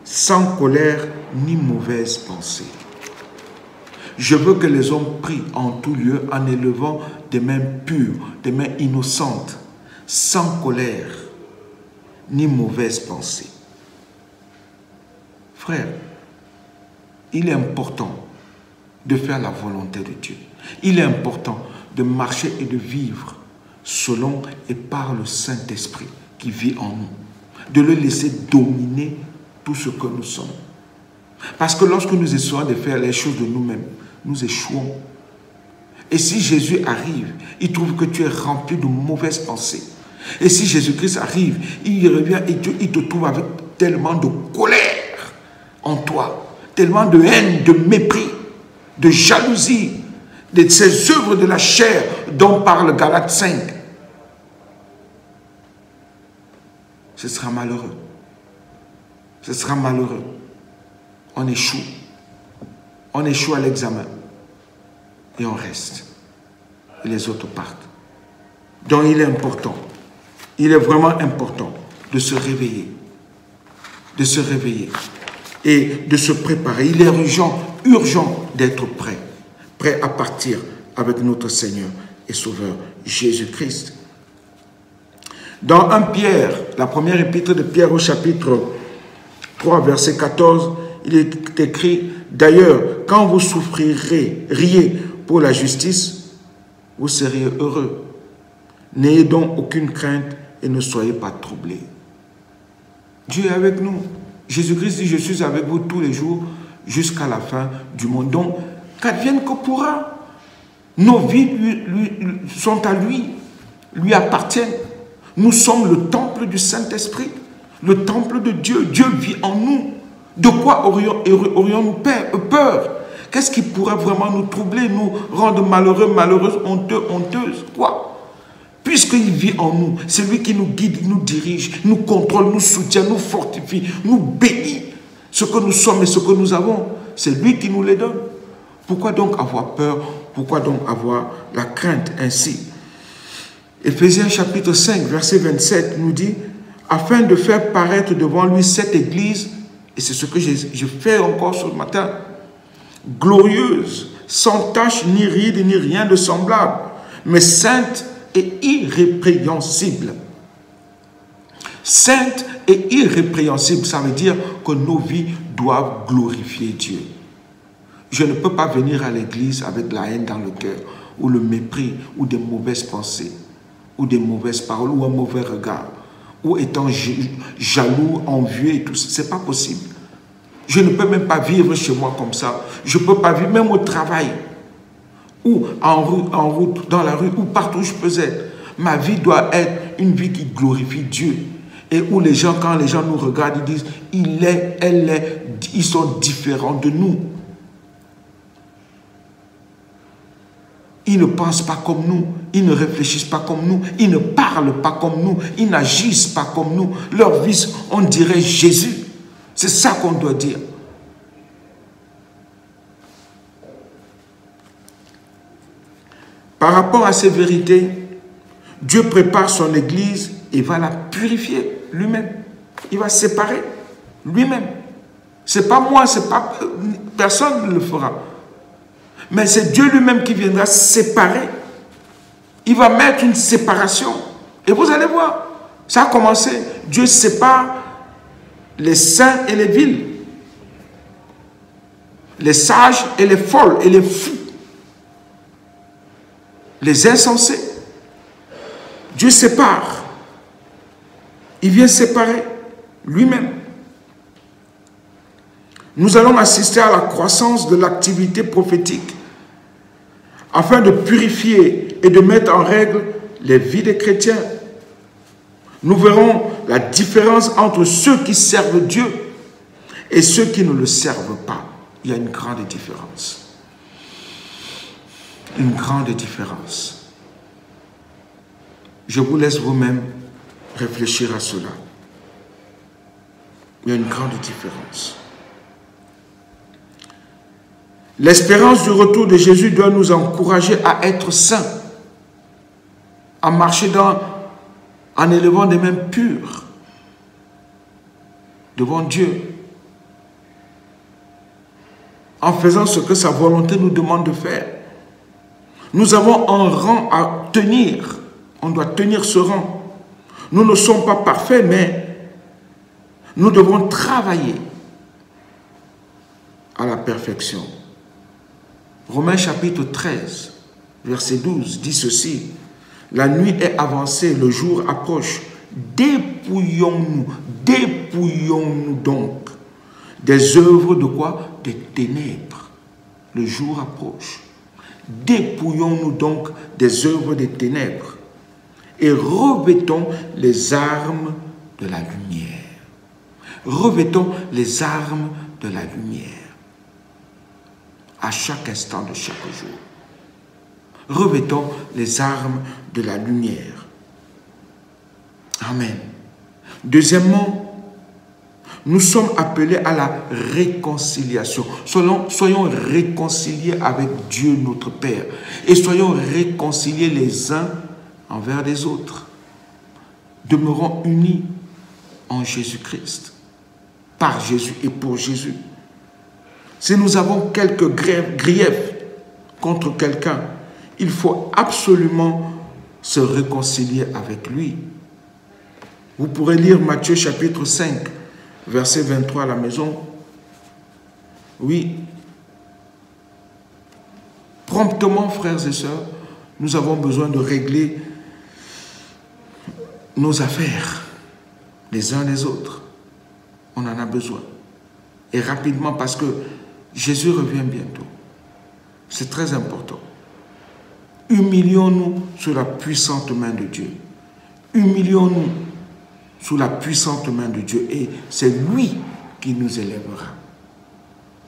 sans colère ni mauvaise pensée. Je veux que les hommes prient en tout lieu en élevant des mains pures, des mains innocentes, sans colère ni mauvaise pensée. Frère, il est important de faire la volonté de Dieu. Il est important de marcher et de vivre selon et par le Saint-Esprit qui vit en nous. De le laisser dominer tout ce que nous sommes. Parce que lorsque nous essayons de faire les choses de nous-mêmes, nous échouons. Et si Jésus arrive, il trouve que tu es rempli de mauvaises pensées. Et si Jésus-Christ arrive, il revient et il te trouve avec tellement de colère en toi, tellement de haine, de mépris, de jalousie, de ces œuvres de la chair dont parle Galates 5. Ce sera malheureux. Ce sera malheureux. On échoue. On échoue à l'examen. Et on reste. Et les autres partent. Donc il est important. Il est vraiment important de se réveiller. De se réveiller. Et de se préparer. Il est urgent d'être prêt. Prêt à partir avec notre Seigneur et Sauveur Jésus-Christ. Dans 1 Pierre, la première épître de Pierre au chapitre 3, verset 14, il est écrit, « D'ailleurs, quand vous souffrirez, riez pour la justice, vous serez heureux. N'ayez donc aucune crainte et ne soyez pas troublés. » Dieu est avec nous. Jésus-Christ dit, « Je suis avec vous tous les jours jusqu'à la fin du monde. » Donc, qu'advienne que pourra, nos vies sont à lui appartiennent. Nous sommes le temple du Saint-Esprit, le temple de Dieu. Dieu vit en nous. De quoi aurions-nous peur? Qu'est-ce qui pourrait vraiment nous troubler, nous rendre malheureux, malheureuses, honteux, honteuses? Quoi? Puisqu'il vit en nous, c'est lui qui nous guide, nous dirige, nous contrôle, nous soutient, nous fortifie, nous bénit. Ce que nous sommes et ce que nous avons, c'est lui qui nous les donne. Pourquoi donc avoir peur? Pourquoi donc avoir la crainte ainsi? Éphésiens chapitre 5, verset 27 nous dit, afin de faire paraître devant lui cette église, et c'est ce que je fais encore ce matin, glorieuse, sans tache, ni ride, ni rien de semblable, mais sainte et irrépréhensible. Sainte et irrépréhensible, ça veut dire que nos vies doivent glorifier Dieu. Je ne peux pas venir à l'église avec la haine dans le cœur, ou le mépris, ou des mauvaises pensées, ou des mauvaises paroles, ou un mauvais regard, ou étant jaloux, envieux et tout ça. Ce n'est pas possible. Je ne peux même pas vivre chez moi comme ça. Je ne peux pas vivre même au travail, ou en route, dans la rue, ou partout où je peux être. Ma vie doit être une vie qui glorifie Dieu. Et où les gens, quand les gens nous regardent, ils disent, il est, elle est, ils sont différents de nous. Ils ne pensent pas comme nous, ils ne réfléchissent pas comme nous, ils ne parlent pas comme nous, ils n'agissent pas comme nous. Leur vie, on dirait Jésus. C'est ça qu'on doit dire. Par rapport à ces vérités, Dieu prépare son Église et va la purifier lui-même. Il va séparer lui-même. Ce n'est pas moi, c'est pas personne ne le fera. Mais c'est Dieu lui-même qui viendra séparer. Il va mettre une séparation. Et vous allez voir, ça a commencé. Dieu sépare les saints et les vils. Les sages et les folles et les fous. Les insensés. Dieu sépare. Il vient séparer lui-même. Nous allons assister à la croissance de l'activité prophétique afin de purifier et de mettre en règle les vies des chrétiens. Nous verrons la différence entre ceux qui servent Dieu et ceux qui ne le servent pas. Il y a une grande différence. Une grande différence. Je vous laisse vous-même réfléchir à cela. Il y a une grande différence. L'espérance du retour de Jésus doit nous encourager à être saints, à marcher en élevant des mains pures devant Dieu, en faisant ce que sa volonté nous demande de faire. Nous avons un rang à tenir. On doit tenir ce rang. Nous ne sommes pas parfaits, mais nous devons travailler à la perfection. Romains chapitre 13, verset 12 dit ceci. La nuit est avancée, le jour approche. Dépouillons-nous donc Des œuvres de quoi? Des ténèbres. Le jour approche. Dépouillons-nous donc des œuvres des ténèbres et revêtons les armes de la lumière. Revêtons les armes de la lumière à chaque instant de chaque jour. Revêtons les armes de la lumière. Amen. Deuxièmement, nous sommes appelés à la réconciliation. Soyons réconciliés avec Dieu notre Père et soyons réconciliés les uns envers les autres. Demeurons unis en Jésus-Christ, par Jésus et pour Jésus. Si nous avons quelques griefs contre quelqu'un, il faut absolument se réconcilier avec lui. Vous pourrez lire Matthieu chapitre 5, verset 23 à la maison. Oui. Promptement, frères et sœurs, nous avons besoin de régler nos affaires, les uns les autres. On en a besoin. Et rapidement, parce que Jésus revient bientôt. C'est très important. Humilions-nous sous la puissante main de Dieu. Humilions-nous sous la puissante main de Dieu. Et c'est lui qui nous élèvera.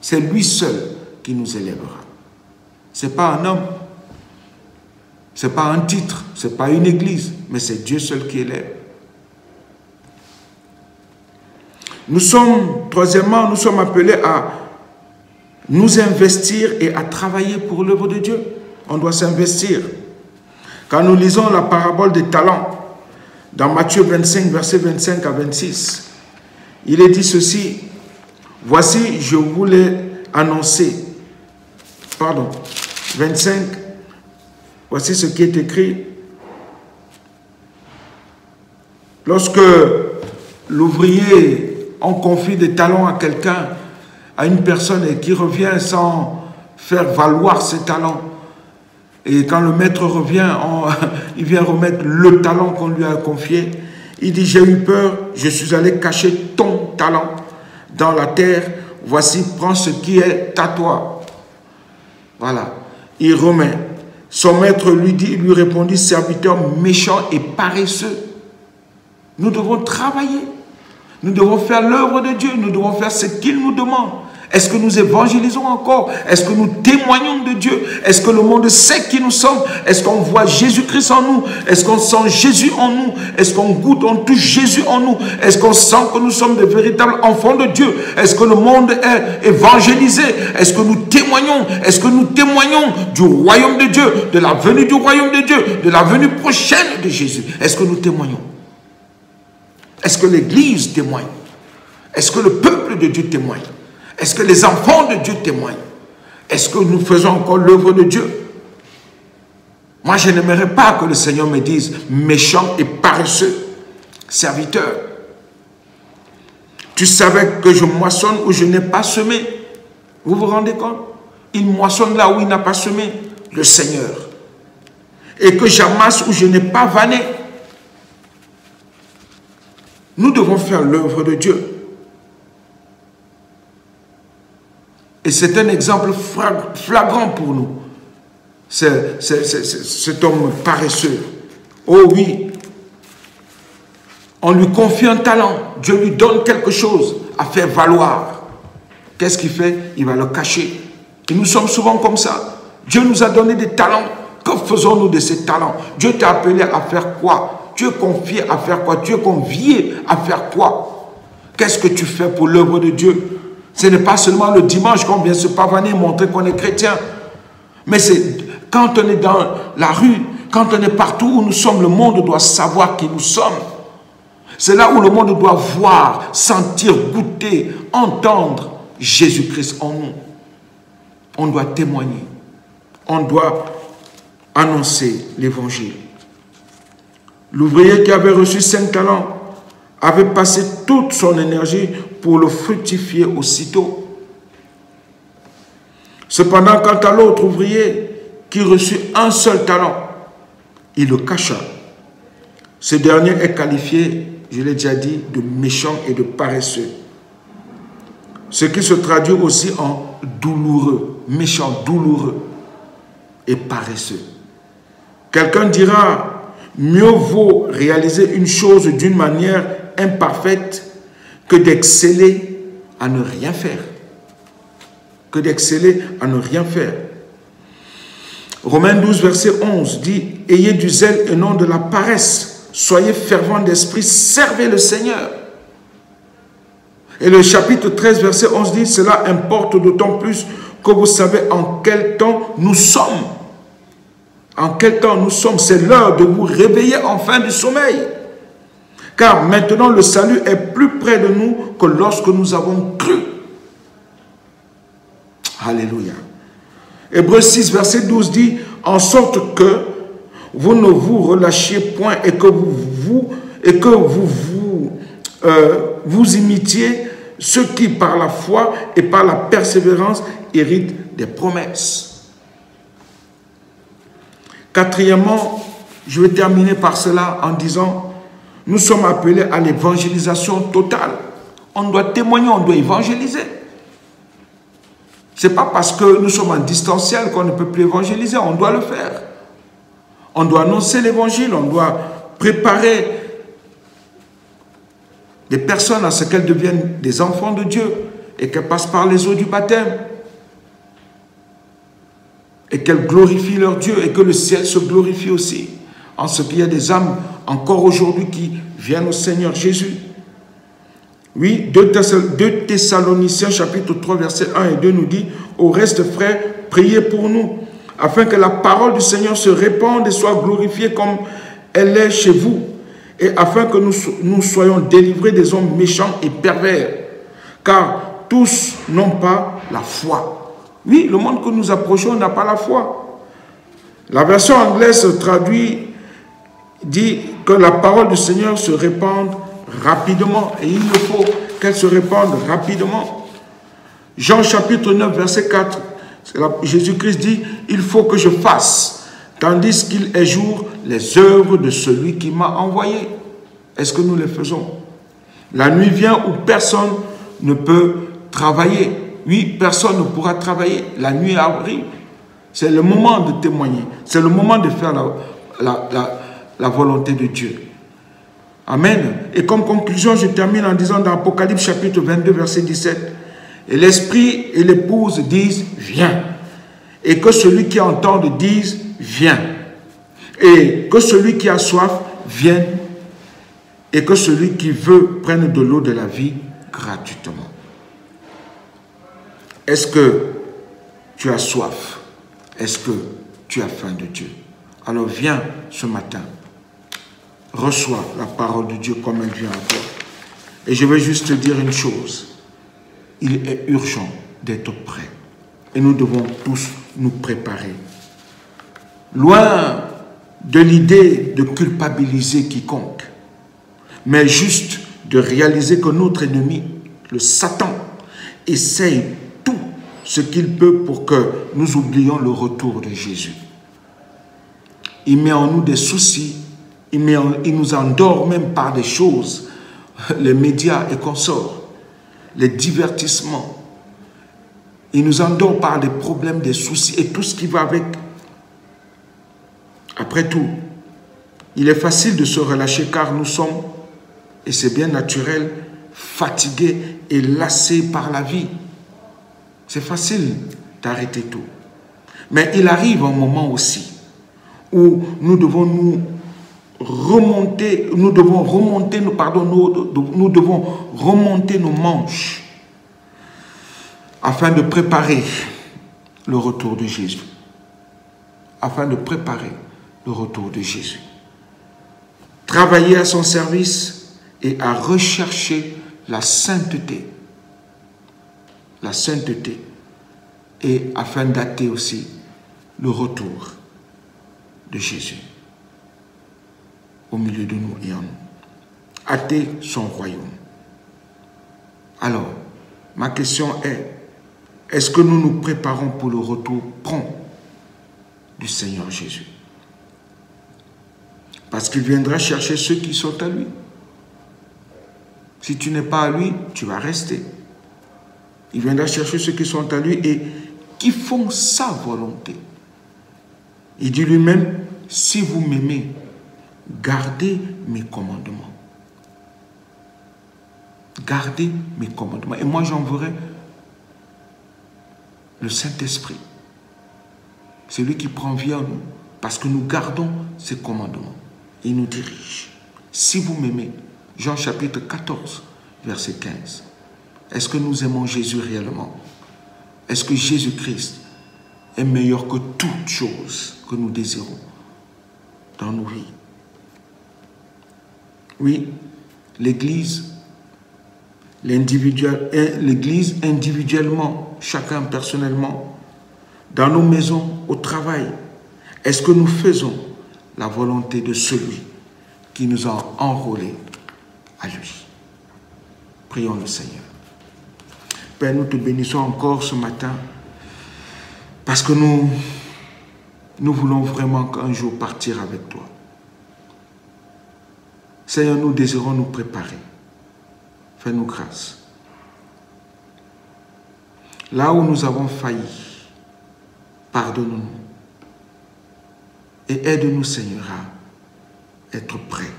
C'est lui seul qui nous élèvera. Ce n'est pas un homme. Ce n'est pas un titre. Ce n'est pas une église. Mais c'est Dieu seul qui élève. Troisièmement, nous sommes appelés à nous investir et à travailler pour l'œuvre de Dieu. On doit s'investir. Quand nous lisons la parabole des talents, dans Matthieu 25, versets 25 à 26, il est dit ceci. Voici, je vous l'ai annoncé. 25. Voici ce qui est écrit. Lorsque l'ouvrier, on confie des talents à quelqu'un, à une personne et qui revient sans faire valoir ses talents. Et quand le maître revient, il vient remettre le talent qu'on lui a confié. Il dit, j'ai eu peur, je suis allé cacher ton talent dans la terre. Voici, prends ce qui est à toi. Voilà. Il remet. Son maître lui répondit, serviteur méchant et paresseux. Nous devons travailler. Nous devons faire l'œuvre de Dieu. Nous devons faire ce qu'il nous demande. Est-ce que nous évangélisons encore? Est-ce que nous témoignons de Dieu? Est-ce que le monde sait qui nous sommes? Est-ce qu'on voit Jésus-Christ en nous? Est-ce qu'on sent Jésus en nous? Est-ce qu'on goûte, on touche Jésus en nous? Est-ce qu'on sent que nous sommes de véritables enfants de Dieu? Est-ce que le monde est évangélisé? Est-ce que nous témoignons? Est-ce que nous témoignons du royaume de Dieu, de la venue du royaume de Dieu, de la venue prochaine de Jésus? Est-ce que nous témoignons? Est-ce que l'Église témoigne? Est-ce que le peuple de Dieu témoigne? Est-ce que les enfants de Dieu témoignent? Est-ce que nous faisons encore l'œuvre de Dieu? Moi, je n'aimerais pas que le Seigneur me dise méchant et paresseux, serviteur. Tu savais que je moissonne où je n'ai pas semé. Vous vous rendez compte? Il moissonne là où il n'a pas semé, le Seigneur. Et que j'amasse où je n'ai pas vanné. Nous devons faire l'œuvre de Dieu. Et c'est un exemple flagrant pour nous. Cet homme paresseux. Oh oui. On lui confie un talent. Dieu lui donne quelque chose à faire valoir. Qu'est-ce qu'il fait? Il va le cacher. Et nous sommes souvent comme ça. Dieu nous a donné des talents. Que faisons-nous de ces talents? Dieu t'a appelé à faire quoi? Tu es confié à faire quoi? Tu es convié à faire quoi? Qu'est-ce que tu fais pour l'œuvre de Dieu? Ce n'est pas seulement le dimanche qu'on vient se pavaner et montrer qu'on est chrétien. Mais c'est quand on est dans la rue, quand on est partout où nous sommes, le monde doit savoir qui nous sommes. C'est là où le monde doit voir, sentir, goûter, entendre Jésus-Christ en nous. On doit témoigner. On doit annoncer l'évangile. L'ouvrier qui avait reçu 5 talents avait passé toute son énergie pour le fructifier aussitôt. Cependant, quant à l'autre ouvrier qui reçut un seul talent, il le cacha. Ce dernier est qualifié, je l'ai déjà dit, de méchant et de paresseux. ce qui se traduit aussi en douloureux, méchant, douloureux et paresseux. Quelqu'un dira, mieux vaut réaliser une chose d'une manière imparfaite que d'exceller à ne rien faire. Que d'exceller à ne rien faire. Romains 12, verset 11 dit, « Ayez du zèle et non de la paresse. Soyez fervents d'esprit, servez le Seigneur. » Et le chapitre 13, verset 11 dit, « Cela importe d'autant plus que vous savez en quel temps nous sommes. » En quel temps nous sommes. C'est l'heure de vous réveiller enfin du sommeil. Car maintenant le salut est plus près de nous que lorsque nous avons cru. Alléluia. Hébreux 6, verset 12 dit, « En sorte que vous ne vous relâchiez point et que vous imitiez ceux qui, par la foi et par la persévérance, héritent des promesses. » Quatrièmement, je vais terminer par cela en disant, nous sommes appelés à l'évangélisation totale. On doit témoigner, on doit évangéliser. Ce n'est pas parce que nous sommes en distanciel qu'on ne peut plus évangéliser, on doit le faire. On doit annoncer l'évangile, on doit préparer les personnes à ce qu'elles deviennent des enfants de Dieu et qu'elles passent par les eaux du baptême et qu'elles glorifient leur Dieu et que le ciel se glorifie aussi en ce qu'il y a des âmes encore aujourd'hui qui viennent au Seigneur Jésus. Oui, 2 Thessaloniciens chapitre 3 verset 1 et 2 nous dit, « Au reste, frères, priez pour nous, afin que la parole du Seigneur se répande et soit glorifiée comme elle est chez vous, et afin que nous soyons délivrés des hommes méchants et pervers, car tous n'ont pas la foi. » Oui, le monde que nous approchons n'a pas la foi. La version anglaise traduit, dit que la parole du Seigneur se répande rapidement, et il le faut qu'elle se répande rapidement. Jean chapitre 9 verset 4, Jésus-Christ dit, « Il faut que je fasse, tandis qu'il est jour, les œuvres de celui qui m'a envoyé. » Est-ce que nous les faisons? La nuit vient où personne ne peut travailler. Oui, personne ne pourra travailler. La nuit arrive. C'est le moment de témoigner. C'est le moment de faire la volonté de Dieu. Amen. Et comme conclusion, je termine en disant dans Apocalypse chapitre 22, verset 17, « Et l'esprit et l'épouse disent, viens. Et que celui qui entende dise, viens. Et que celui qui a soif vienne. Et que celui qui veut prenne de l'eau de la vie gratuitement. » Est-ce que tu as soif? Est-ce que tu as faim de Dieu? Alors viens ce matin. Reçois la parole de Dieu comme elle vient à toi. Et je vais juste te dire une chose. Il est urgent d'être prêt. Et nous devons tous nous préparer. Loin de l'idée de culpabiliser quiconque, mais juste de réaliser que notre ennemi, le Satan, essaye tout ce qu'il peut pour que nous oublions le retour de Jésus. Il met en nous des soucis, il nous endort même par des choses, les médias et consorts, les divertissements. Il nous endort par des problèmes, des soucis et tout ce qui va avec. Après tout, il est facile de se relâcher car nous sommes, et c'est bien naturel, fatigués et lassés par la vie. C'est facile d'arrêter tout. Mais il arrive un moment aussi où nous devons remonter nos manches afin de préparer le retour de Jésus. Afin de préparer le retour de Jésus. Travailler à son service et à rechercher la sainteté. La sainteté. Et afin d'attester aussi le retour de Jésus au milieu de nous et en nous. Hâter son royaume. Alors, ma question est-ce que nous nous préparons pour le retour prompt du Seigneur Jésus? Parce qu'il viendra chercher ceux qui sont à lui. Si tu n'es pas à lui, tu vas rester. Il viendra chercher ceux qui sont à lui et qui font sa volonté. Il dit lui-même, si vous m'aimez, gardez mes commandements. Gardez mes commandements. Et moi, j'enverrai le Saint-Esprit. C'est lui qui prend vie en nous. Parce que nous gardons ses commandements. Il nous dirige. Si vous m'aimez, Jean chapitre 14, verset 15. Est-ce que nous aimons Jésus réellement? Est-ce que Jésus-Christ est meilleur que toute chose que nous désirons dans nos vies? Oui, l'Église individuellement, chacun personnellement, dans nos maisons, au travail, est-ce que nous faisons la volonté de celui qui nous a enrôlés à lui? Prions le Seigneur. Père, nous te bénissons encore ce matin parce que nous voulons vraiment qu'un jour partir avec toi. Seigneur, nous désirons nous préparer. Fais-nous grâce. Là où nous avons failli, pardonne-nous. Et aide-nous, Seigneur, à être prêts.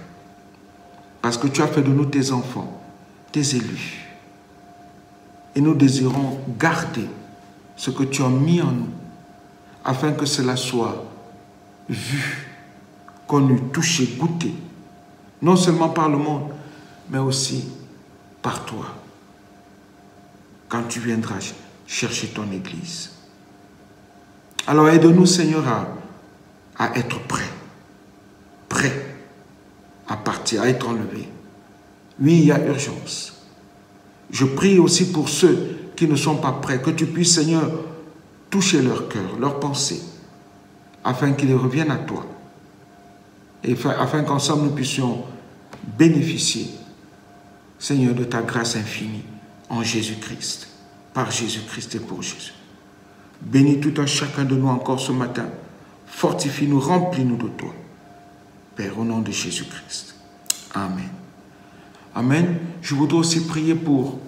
Parce que tu as fait de nous tes enfants, tes élus. Et nous désirons garder ce que tu as mis en nous, afin que cela soit vu, connu, touché, goûté, non seulement par le monde, mais aussi par toi, quand tu viendras chercher ton Église. Alors aide-nous, Seigneur, à être prêts à partir, à être enlevés. Oui, il y a urgence. Je prie aussi pour ceux qui ne sont pas prêts, que tu puisses, Seigneur, toucher leur cœur, leur pensée, afin qu'ils reviennent à toi, et afin qu'ensemble nous puissions bénéficier, Seigneur, de ta grâce infinie en Jésus-Christ, par Jésus-Christ et pour Jésus. Bénis tout un chacun de nous encore ce matin. Fortifie-nous, remplis-nous de toi. Père, au nom de Jésus-Christ. Amen. Amen. Je voudrais aussi prier pour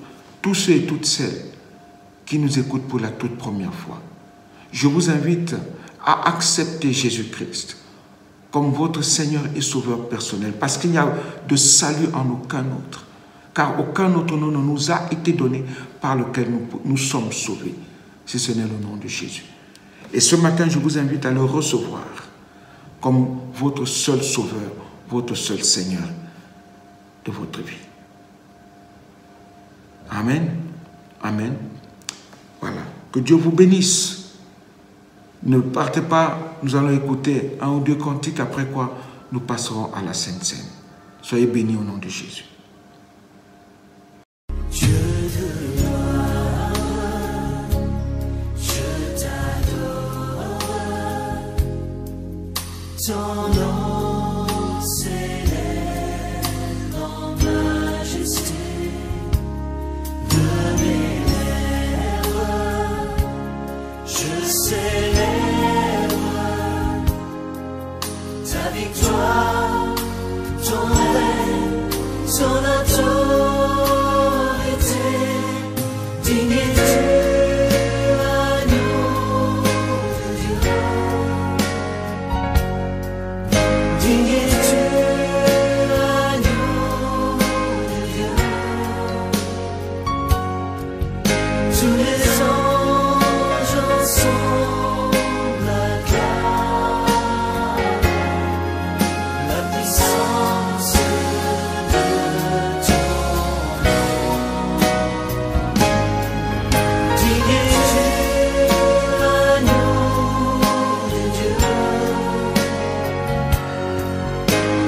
tous ceux et toutes celles qui nous écoutent pour la toute première fois. Je vous invite à accepter Jésus-Christ comme votre Seigneur et Sauveur personnel, parce qu'il n'y a de salut en aucun autre, car aucun autre nom ne nous a été donné par lequel nous sommes sauvés, si ce n'est le nom de Jésus. Et ce matin, je vous invite à le recevoir comme votre seul Sauveur, votre seul Seigneur de votre vie. Amen. Amen. Voilà. Que Dieu vous bénisse. Ne partez pas, nous allons écouter un ou deux cantiques, après quoi nous passerons à la Sainte Seine. Soyez bénis au nom de Jésus. Je te loue, je t'adore, ton nom s'élève en majesté de mes lèvres, je célèbre ta victoire, ton règne, ton autorité. Digne es-tu, agneau de Dieu. Digne es-tu, agneau de Dieu. Tous les anges ensemble acclament la puissance de ton nom. Digne es-tu, agneau de Dieu.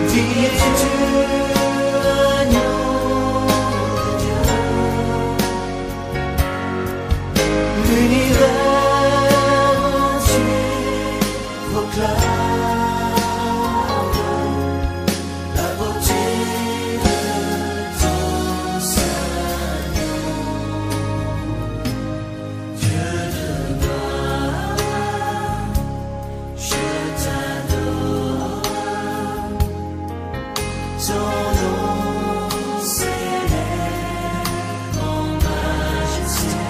Digne es-tu, agneau de Dieu. L'univers entier proclame la beauté de ton Saint nom. Dieu de gloire, je t'adore, ton nom s'élève en majesté.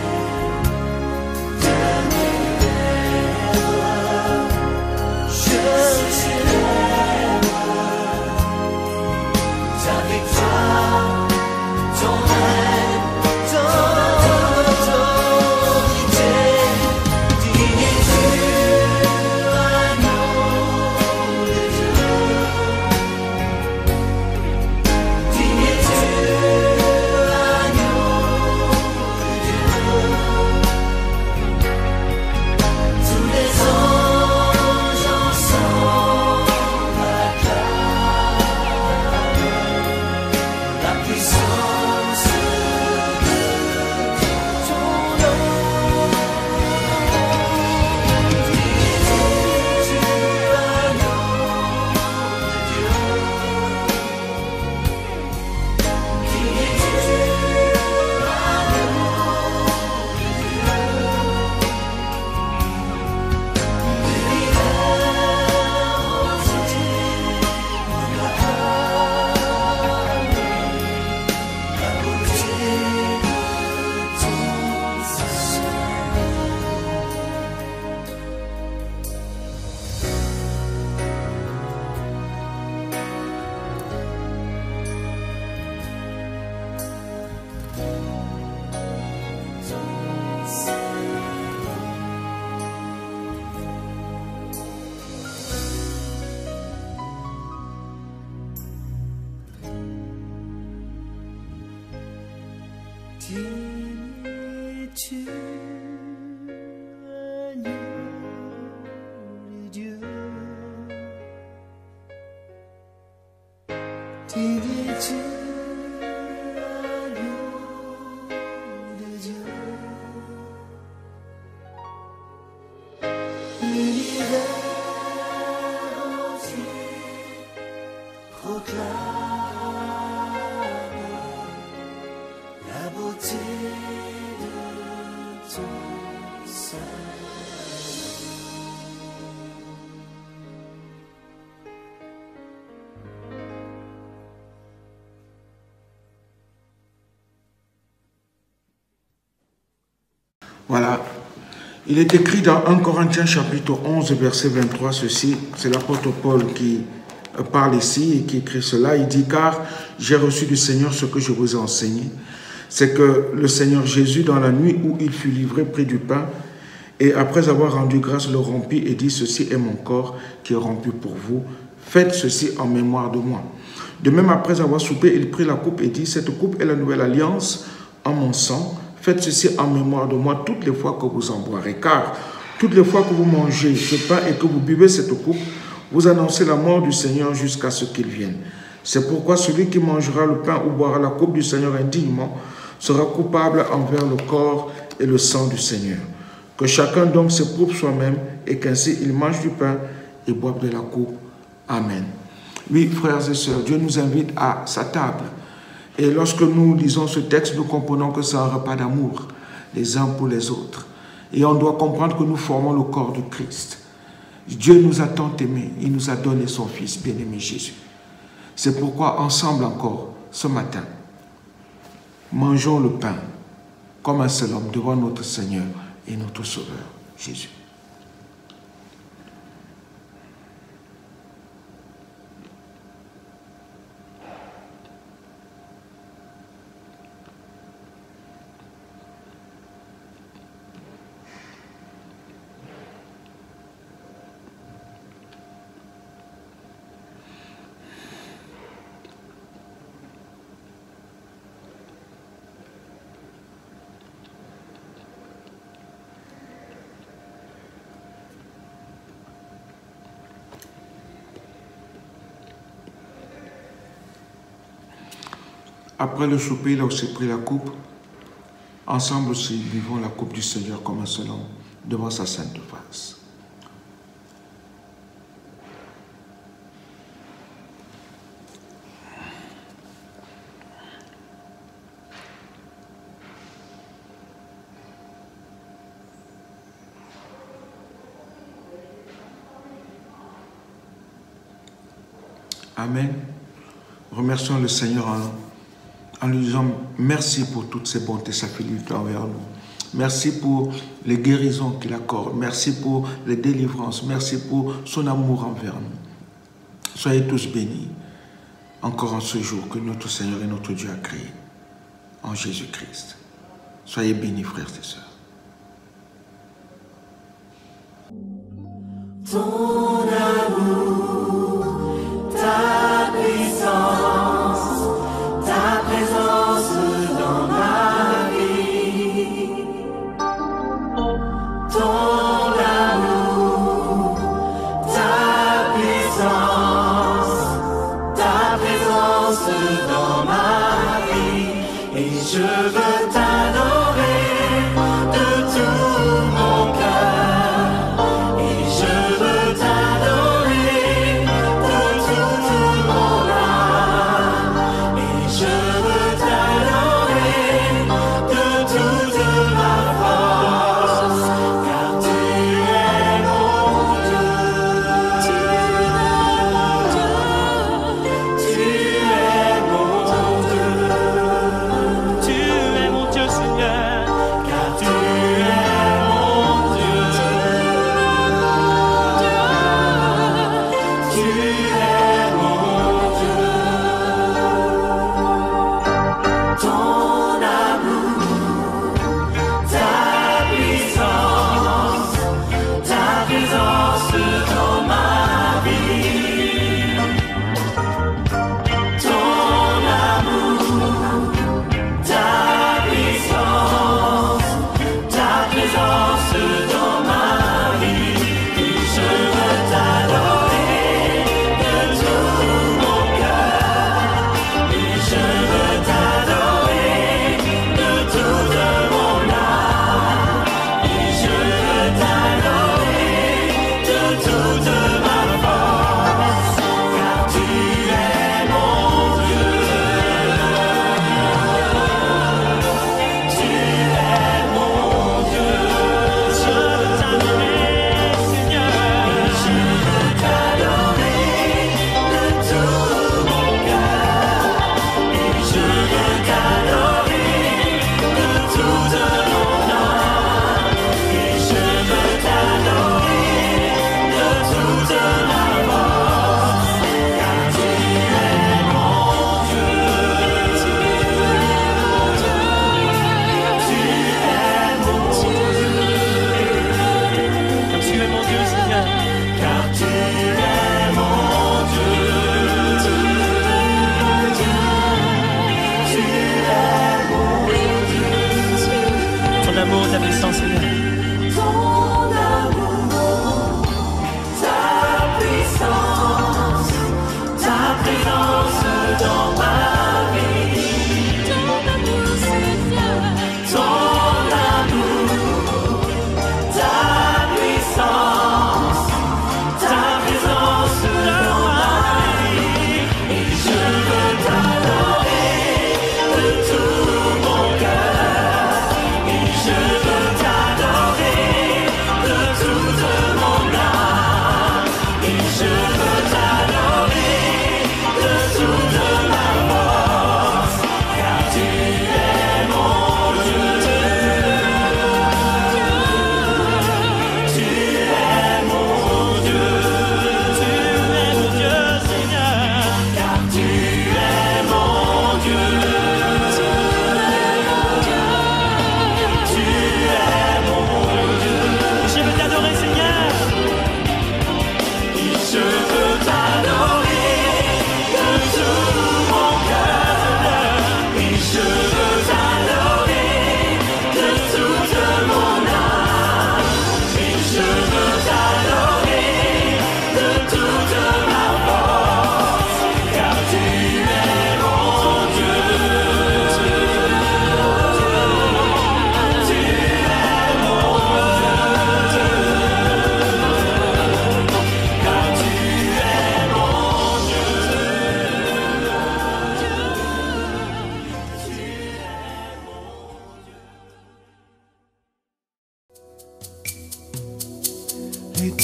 Tu agneau de Dieu, tu es-tu agneau de Dieu, l'univers entier proclame la beauté de ton sein. Voilà. Il est écrit dans 1 Corinthiens chapitre 11 verset 23 ceci. C'est l'apôtre Paul qui parle ici et qui écrit cela. Il dit: car j'ai reçu du Seigneur ce que je vous ai enseigné. C'est que le Seigneur Jésus, dans la nuit où il fut livré, prit du pain et après avoir rendu grâce, le rompit et dit: ceci est mon corps qui est rompu pour vous. Faites ceci en mémoire de moi. De même, après avoir soupé, il prit la coupe et dit: cette coupe est la nouvelle alliance en mon sang. Faites ceci en mémoire de moi toutes les fois que vous en boirez. Car toutes les fois que vous mangez ce pain et que vous buvez cette coupe, vous annoncez la mort du Seigneur jusqu'à ce qu'il vienne. C'est pourquoi celui qui mangera le pain ou boira la coupe du Seigneur indignement sera coupable envers le corps et le sang du Seigneur. Que chacun donc s'éprouve soi-même et qu'ainsi il mange du pain et boive de la coupe. Amen. Oui, frères et sœurs, Dieu nous invite à sa table. Et lorsque nous lisons ce texte, nous comprenons que c'est un repas d'amour, les uns pour les autres. Et on doit comprendre que nous formons le corps de Christ. Dieu nous a tant aimés, il nous a donné son Fils bien-aimé Jésus. C'est pourquoi, ensemble encore, ce matin, mangeons le pain comme un seul homme devant notre Seigneur et notre Sauveur, Jésus. Après le souper, il a aussi pris la coupe. Ensemble aussi, buvons la coupe du Seigneur comme un seul homme devant sa sainte face. Amen. Remercions le Seigneur en lui disant merci pour toutes ses bontés, sa fidélité envers nous. Merci pour les guérisons qu'il accorde. Merci pour les délivrances. Merci pour son amour envers nous. Soyez tous bénis encore en ce jour que notre Seigneur et notre Dieu a créé en Jésus-Christ. Soyez bénis, frères et sœurs. Ton amour, ta puissance, ta présence dans ma vie. Ton amour, ta puissance, ta présence dans ma vie. Et je veux t'adorer de tout mon cœur. Et je veux t'adorer de toute mon âme. Et je veux t'adorer de toute ma force. Car tu es mon Dieu. Tu es mon Dieu. Tu es mon Dieu. Tu es mon Dieu.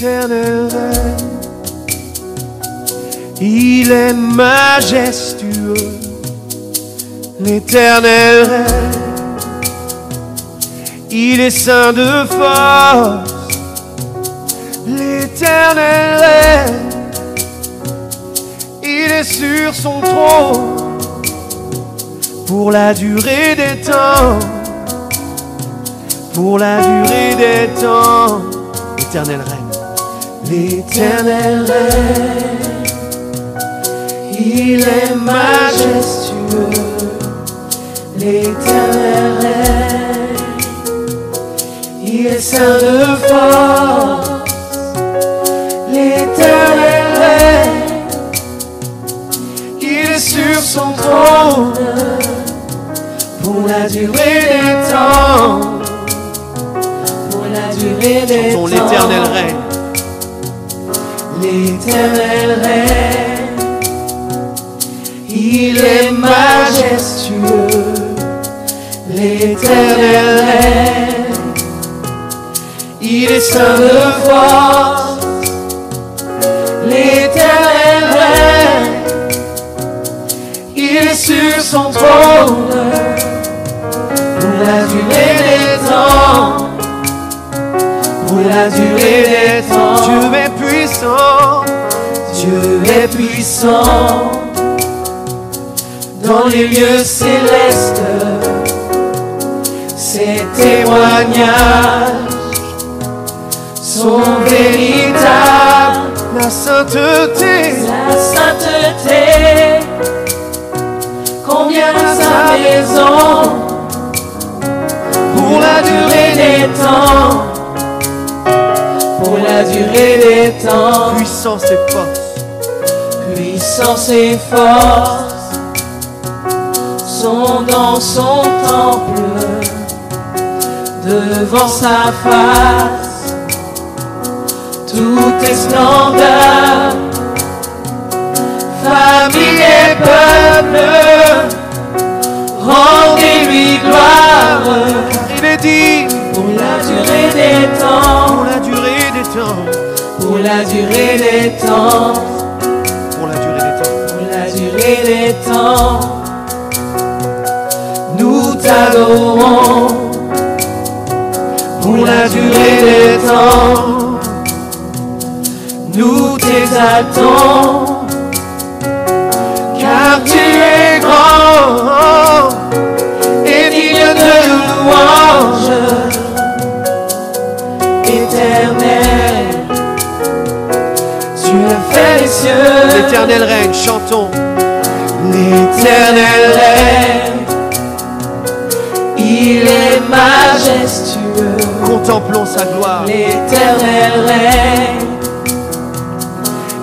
L'Éternel règne, il est majestueux. L'Éternel règne, il est saint de force. L'Éternel règne, il est sur son trône pour la durée des temps. Pour la durée des temps. L'Éternel règne. L'Éternel règne, il est majestueux. L'Éternel règne, il est saint de force. L'Éternel règne, il est sur son trône pour la durée des temps. Pour la durée des temps. L'Éternel règne. L'Éternel règne, il est majestueux. L'Éternel règne, il est saint de force. L'Éternel règne, il est sur son trône pour la durée des temps. Pour la durée des temps. Dieu est puissant. Dieu est puissant. Dans les lieux célestes, ses témoignages sont véritables. La sainteté convient à sa maison. Pour la durée des temps. Pour la durée des temps. Puissance et force. Puissance et force sont dans son temple. Devant sa face, tout est splendeur. Famille et peuple, rendez-lui gloire. Il est dit pour la durée des temps. Pour la durée des temps. Pour la durée des temps. Pour la durée des temps. Pour la durée des temps. Nous t'adorons. Pour la durée des temps. Nous t'exaltons. Car tu es grand et digne de louange. Éternel, tu as fait les cieux. L'Éternel règne, chantons. L'Éternel règne, il est majestueux. Contemplons sa gloire. L'Éternel règne,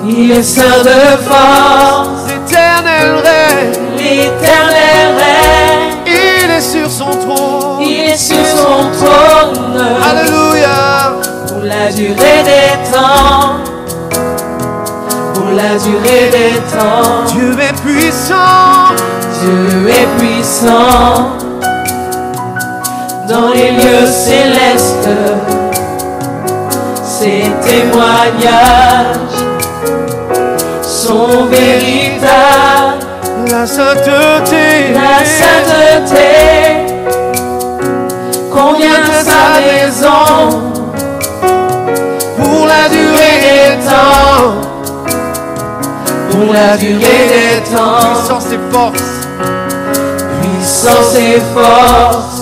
il est saint de force. L'Éternel règne, l'Éternel règne, il est sur son trône. Il est sur son trône. Alléluia. Pour la durée des temps. Pour la durée des temps. Dieu est puissant. Dieu est puissant. Dans les lieux célestes, ses témoignages sont véritables. La sainteté convient à sa maison. Pour la durée des temps. Pour la durée des temps. Puissance et force. Puissance et force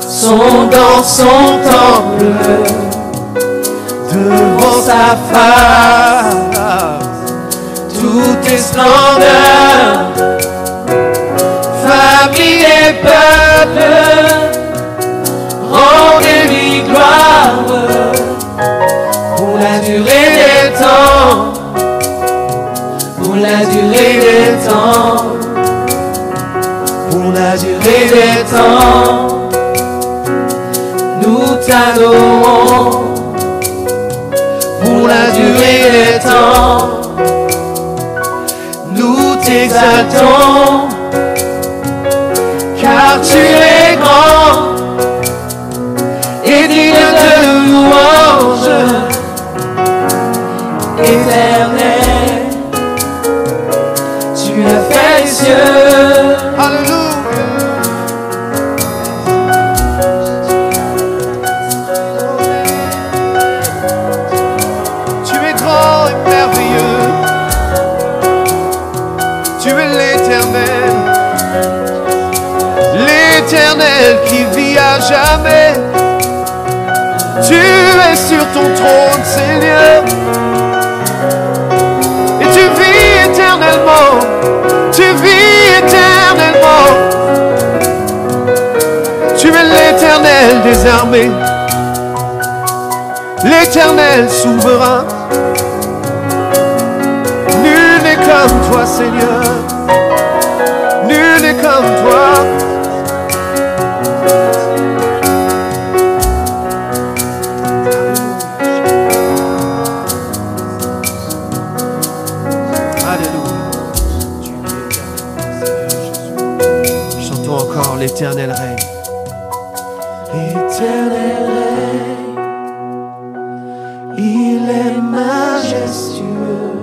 sont dans son temple. Devant sa face, tout est splendeur. Famille et peuple, rendez-lui gloire. Pour la durée des temps. Pour la durée des temps. Pour la durée des temps. Nous t'adorons. Pour la durée des temps, nous t'exaltons, car tu es grand et digne de louange. Tu as fait les cieux. Alléluia. Tu es grand et merveilleux. Tu es l'Éternel. L'Éternel qui vit à jamais. Tu es sur ton trône, Seigneur. Et tu vis éternellement. Tu vis éternellement. Tu es l'Éternel des armées. L'Éternel souverain. Nul n'est comme toi, Seigneur. Nul n'est comme toi. L'Éternel règne. L'Éternel règne. Il est majestueux.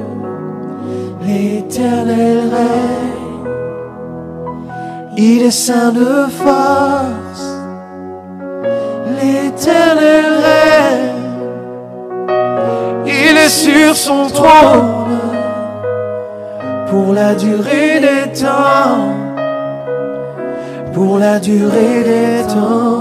L'Éternel règne. Il est saint de force. L'Éternel règne. Il est sur son trône pour la durée des temps. Pour la durée des temps.